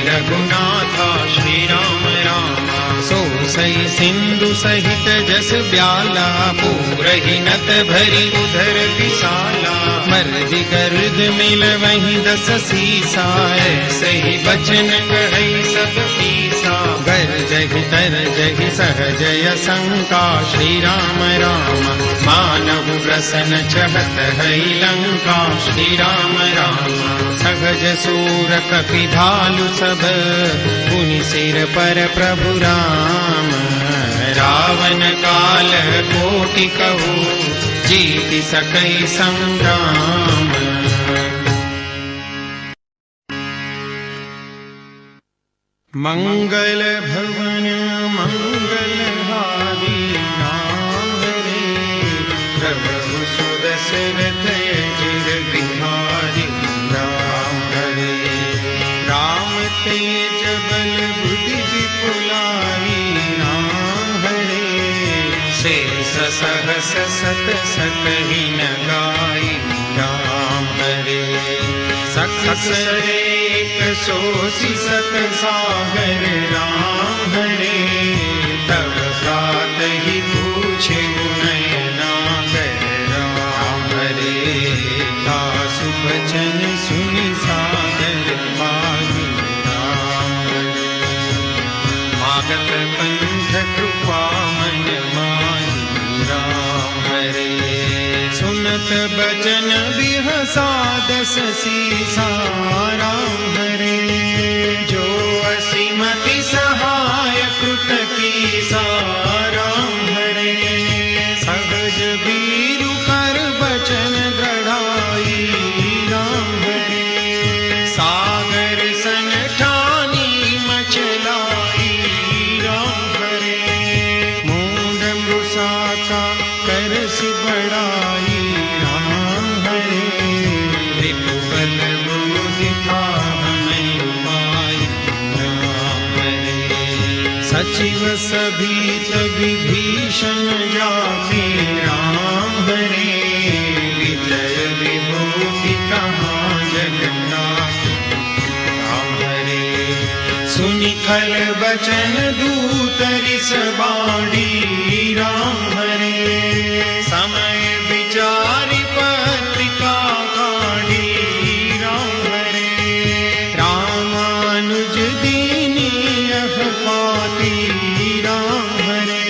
S2: रघुनाथा श्री राम रामा सो सई सिंधु सहित जस ब्याला पूरहि नत भरी उधर विशाला मर्दि गर्द मिल वहीं दस सीसा ऐसे ही बचन कहि सब पीसा गर जहि तर जहि सहजय शंका श्री राम रामा मानव ग्रसन चहत है लंका श्री राम रामा सहज सूर कपि भालु सब पुनि सिर पर प्रभु राम रावण काल कोटि कहू जीत सकै संग्राम मंगल भवन मंगल हारी नाम हरे प्रभु सुदशरथ अजिर बिहारी राम हरे राम तेज बल बुद्धि विपुलाई राम हरे शेष सहस सत सकहि न गाई राम हरे सकसरेक सोसी सत सागर राम हरे तब प्रात ही पूछे नयनागर राम हरे दासु बचन सुनि सागर पाहि राम हरे माँ लागत पंथ कृपा मन माही राम हरे। सुनत बचन बिहसा दस सीसा राम हरे। जो असीमति सहाय कृत कीसा राम हरे। सहज बीरु कर बचन दृढ़ाई राम हरे। सागर सन ठानी मचलाई राम हरे। मूढ़ मृषा का करस बढ़ाई राम हरे। रिपुबल बुद्धि था हमें उपाय राम हरे। सचिव सभी विभीषण जाति राम हरे। विजय विभूति कहाँ जगन्नाथ राम हरे। सुनि खल बचन दूत रिस बाड़ी राम हरे। समय विचारि पत्रिका काढ़ी राम हरे। रामानुज दीनी यह पाती राम हरे।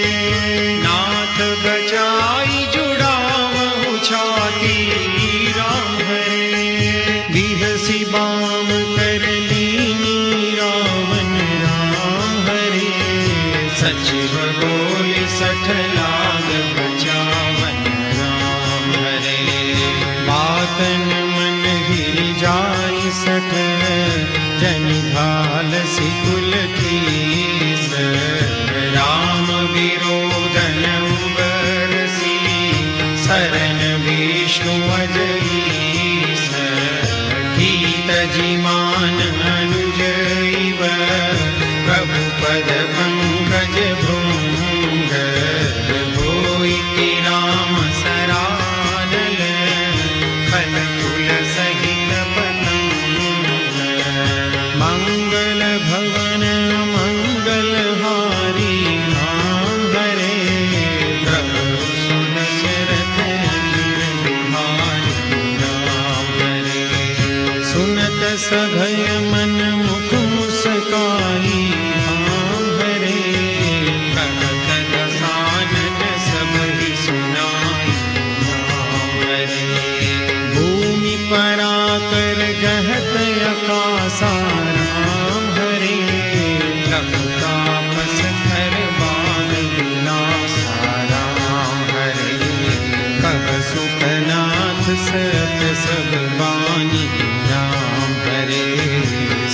S2: नाथ बचाई जुड़ावहु छाती राम हरे। बिहसी बाम कर लीनी रावण राम हरे। सचिव बोल सठ लाग बचावन राम हरे। बातन मन हिर जाय सठ जनि घाल सिकुल कीस। राम विरोधन उबरसी शरण विष्णु अजईस। गीत जिमान अनुज इव प्रभु पद पंकज भृंग। होई कि राम सरानल खल कुल सहित पतंग। मंगल भवन मंगल हारी राम हरे। प्रभु सुदशरथ गिर बिहारी राम हरे। सुनत सभय मन मुख मुस्काई राम हरे। कहत दसानन सबहि सुनाई राम हरे। भूमि पराकर गहत आकाशा राम हरे। लंकापस धर बाण विनाशा राम हरे। कह सुखनाथ सत सब बानी राम हरे।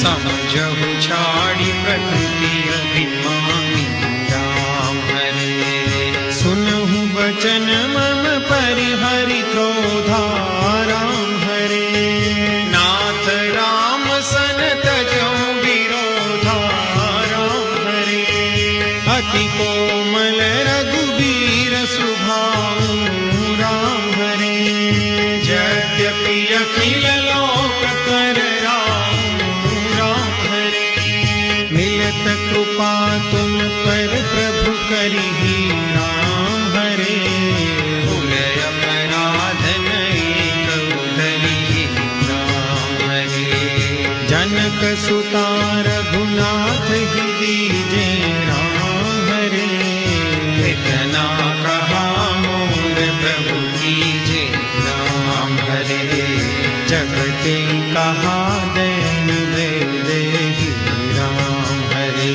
S2: समझहु छाड़ी प्रकृति अभिमानी राम हरे। सुनहु बचन मम परिहरि क्रोधा राम हरे। नाथ राम सन तजहु विरोधा राम हरे। अति कोमल रघुबीर सुभाऊ राम हरे। यद्यपि अखिल लोक कर राम हरे। मिलत कृपा तुम पर प्रभु करिहि राम हरे। भूल अपराधन एक उदरिहि राम हरे। जनक सुता रघुनाथ ही दीजे राम हरे। इतना कहा मोर प्रभु कीजे राम हरे। जगते कहा दैन दे देहि राम हरे।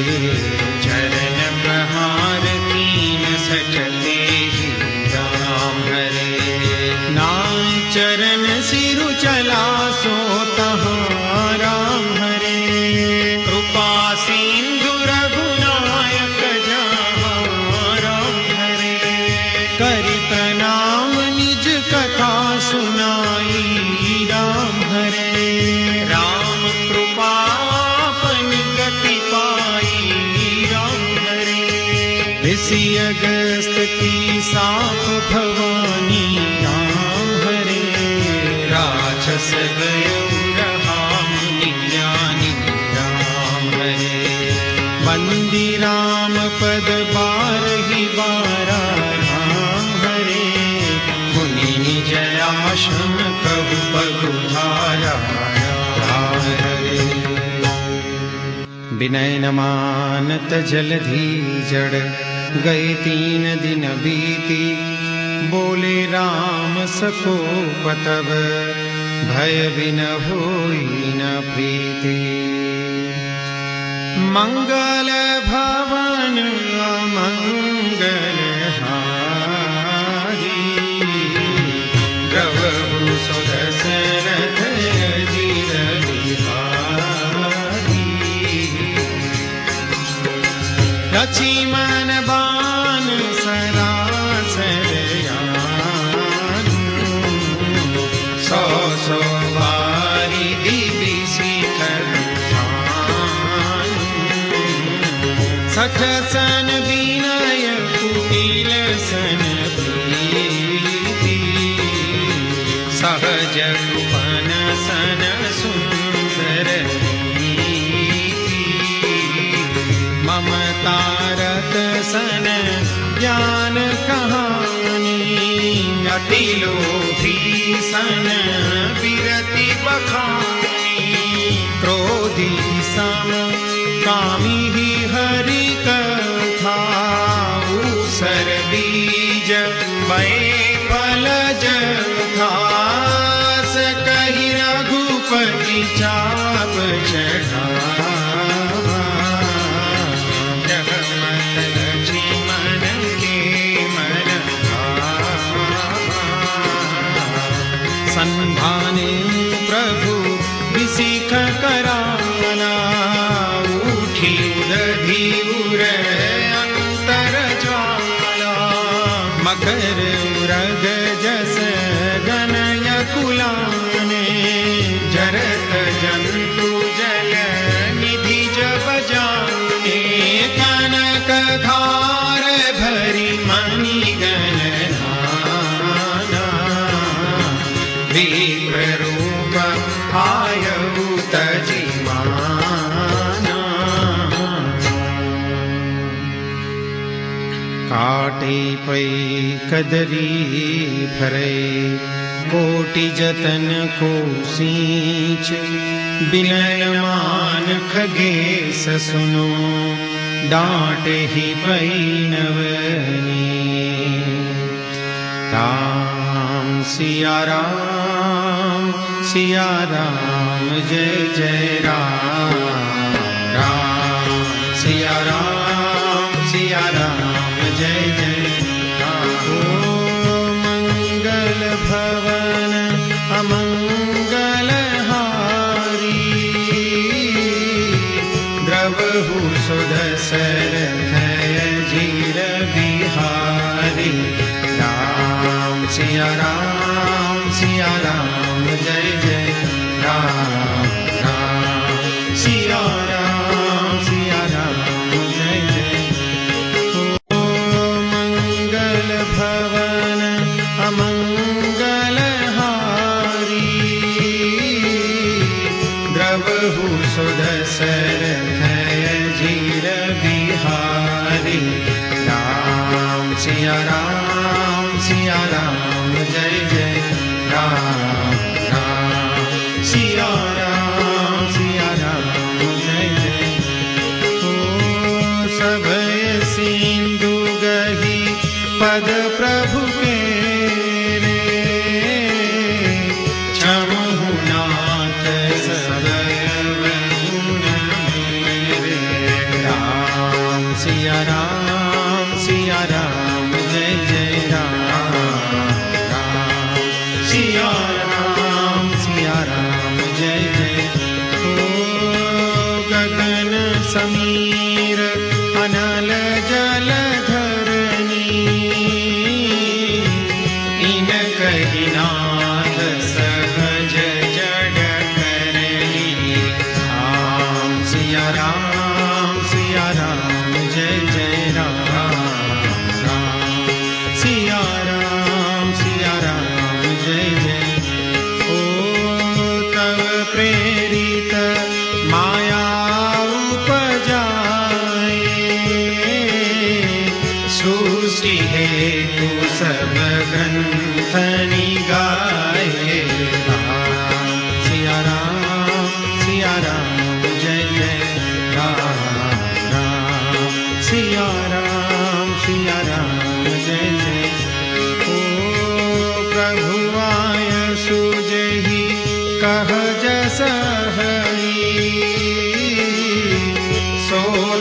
S2: चरण प्रहार कीन सठते ही राम हरे। नाम चरण सिरु चला सो तहाँ राम हरे। कृपा सिंधु रघुनायक जहाँ राम हरे। करि प्रणाम निज कथा सुनाई राम हरे। राम कृपा अपनी गति पाई राम हरे। ऋषि अगस्त की साप भवानी राम हरे। राक्षस गयो रहा मुनि ज्ञानी राम हरे। बंदी राम पद बारहि बारा राम हरे। मुनि निज आश्रम कहु पगुधारा राम हरे। विनय न मानत जलधि जड़, गए 3 दिन बीती, बोले राम सकोप तब, भय बिन होई न प्रीति। मंगल भवन अमंगल हारी, द्रवहु सुदशरथ अजिर बिहारी। लक्ष्मण बाण सरासर यानु, 100 बारी दिवि शिखर सानु। 60 सन विनय कुटिल सन प्रीति, सहज कृपन सन सुंदर नीति। ममतारत सन ज्ञान कहानी, अति लोभी सन विरति बखानी। क्रोधी सम कामी ही हरि कथा, ऊसर बीज बए फलज था। कही रघुपति चाप चढ़ावा, जगमत लक्ष्मण के मन भावा। संधाने प्रभु विसिख कराला, उठी उदधि उर अंतर ज्वाला। मकर उरग जस गनय कुलाने, जरत जंतु जल निधि जब जाने। कनक धार भरी मणि गण धाना, विप्र रूप आयु तजि माना। काटे पै कदरी भरे, कोटि जतन को सींच। विनय मान खगेश सुनो, डांटे ही पै नवनी। राम सिया राम जय जय राम। राम सिया राम जय जय राम। ओ मंगल भवन अमंगल हारी, द्रवहु सुदशरथ अजिर बिहारी। राम सिया राम जय जय राम। राम सिया राम जय जय। ओ मंगल भवन अमंगल हारी, द्रवहु सुदशरथ अजिर बिहारी। राम सिया राम जय जय राम। राम सिया राम जय जय। ओ सभय सिंधु गही पद प्रभु के रे, क्षमहु नाथ सदय गुण मेरे। राम सिया राम जय जय राम। राम सिया राम जय जय। ओ गगन समीर अनल जल धरनी, इन कही नाथ सहज जड़ करनी। राम सिया राम जय जय राम। राम सिया राम जय जय। ओ तव प्रेरित माया उपजाए, सृष्टि हेतु सब ग्रंथ निगाए। राम सिया राम जय जय राम।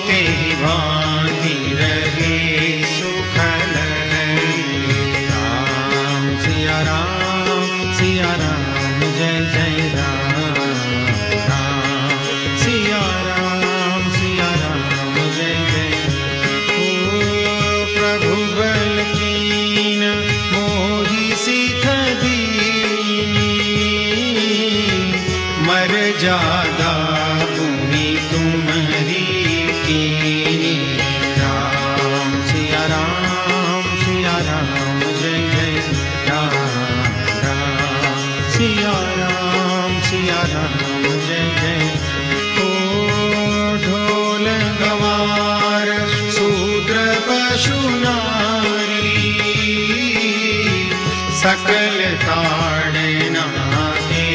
S2: ते भांति रहे सुखल राम सिया राम जय जय राम राम सिया राम जय जय। ओ प्रभु बल कीन मोहि सिख दीनी मर जादा भूमि तुम्हारी कीनी राम सिया राम जय जय राम राम सिया राम जय जय। ओ ढोल गवार शूद्र पशु नारी सकल ताड़ना के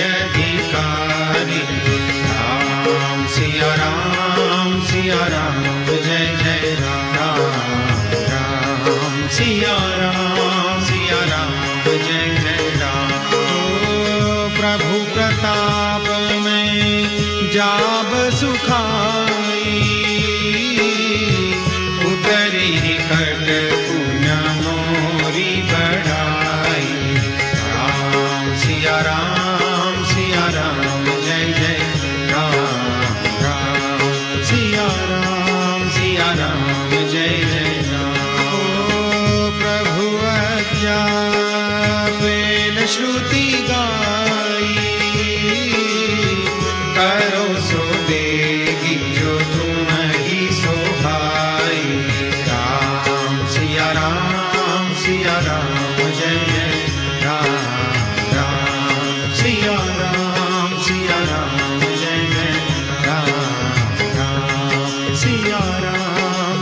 S2: अधिकारी राम सिया राम जय जय राम राम सिया राम जय जय राम। ओ प्रभु प्रताप में जाब सुखाई उतरी कट पुन मोरी बढ़ाई राम सिया राम जय जय राम राम सिया राम जय जय राम। ओ प्रभु आज्ञा वेल श्रुति गाई करो सो देगी जो तुम ही सोहाई राम सिया राम जय जय राम राम सिया राम जय जय राम राम सिया राम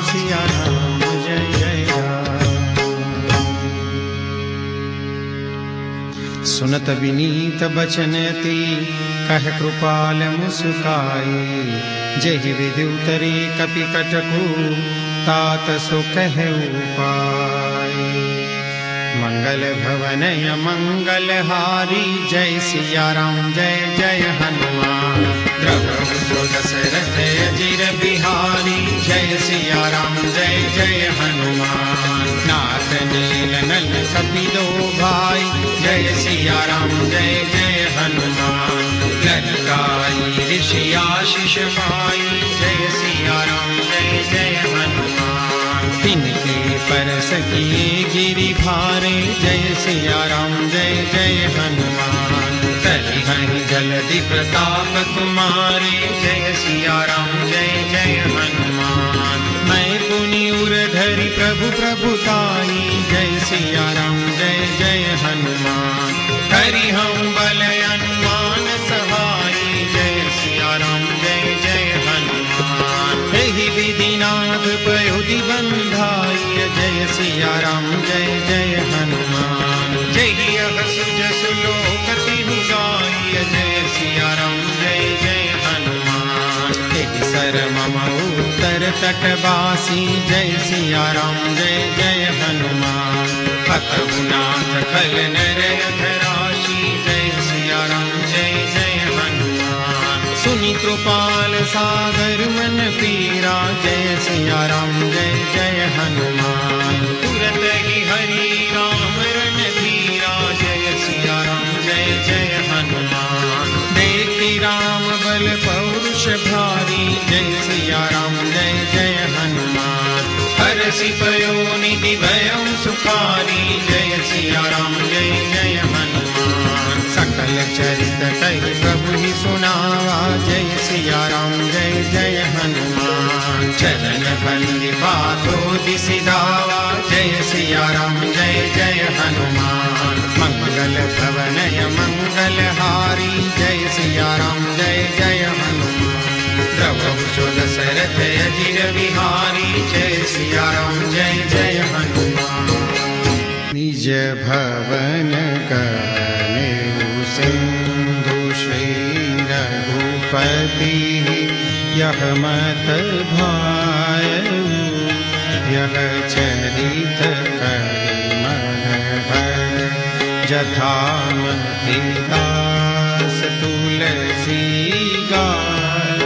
S2: जय जय राम। सुनत विनीत बचन अति कह कृपाल मुस्काई जहि विधि उतरे कपि कटकु तात सो कह उपाय। मंगल भवनय मंगल हारी जय सिया राम जय जय हनुमान द्रवहु सो दशरथ अजिर बिहारी जय सिया राम जय जय हनुमान। नाथ नील नल कपि दो भाई जय सिया राम जय जय हनुमान। ललकाई ऋषि आशीष पाई जय सिया राम जय जय हनुमान। तिनके परस किए गिरि भारे जय सिया राम जय जय हनुमान। तरि हरि जलधि प्रताप तुम्हारे जय सिया राम जय जय हनुमान। मैं पुनि उर धरि प्रभु प्रभुताई जय सिया राम जय जय हनुमान। हरि हम बल अनुमान सहाई जय सिया राम जय जय हनुमान। एहि विधिनाथ पयोधि बंधाई जय सिया राम जय जय हनुमान। जहि अहसु जसु लोक तिहु गाई जय सिया राम जय जय हनुमान। एहि सर मम उत्तर तटवासी जय सिया राम जय जय हनुमान। हतहु नाथ खल नर अधराशी जय सिया राम जय जय हनुमान। सुनि कृपाल सागर मन पीरा जय सिया राम जय जय हनुमान। तुरत ही हरि राम रण धीरा जय सिया राम जय जय हनुमान। देखि राम बल पौरुष भारी जय सिया राम जय जय हनुमान। हरषि पयो निधि भयउ सुखारी जय सिया राम जय जय हनुमान। सकल चरित कहि प्रभु ही सुनावा जय सिया राम जय जय हनुमान। चरण बंदी बातो दिसि दावा जय सिया राम जय जय हनुमान। मंगल भवनय मंगल हारी जय सिया राम जय जय हनुमान। द्रवहु सो दशरथ अजिर बिहारी जय सिया राम जय जय हनुमान। निज भवन कनेउ सिंधु श्री रघुपति यह मत भायउ। यह चरित करि मन भर जथा मति दास तुलसी गाय।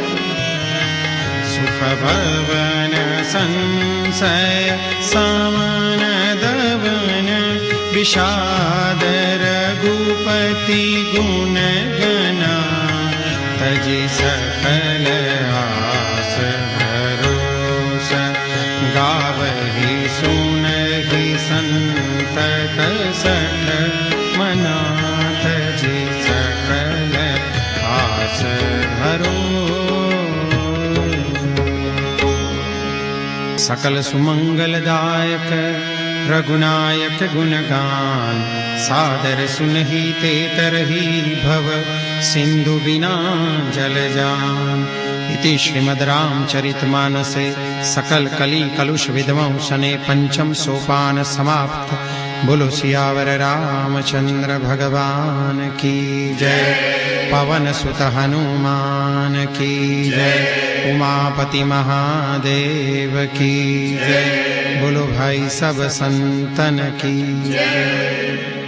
S2: सुख भवन संशय सामन दवन विषाद रघुपति गुण गना तजि सकल आस भरोस गावहि सुनहि संतत सठ मना तजि सकल आस भरोस। सकल सुमंगलदायक रघुनायक गुणगान सादर सुनहि ते तरहि भव सिंधु बिना जल जान। इति श्रीमद् रामचरितमानसे सकल कली कलुष विधवं सने पंचम सोपान समाप्त। बोलो सियावर रामचंद्र भगवान की जय। पवन सुत हनुमान की जय। उमापति महादेव की जय। बोलो भाई सब संतन की जय।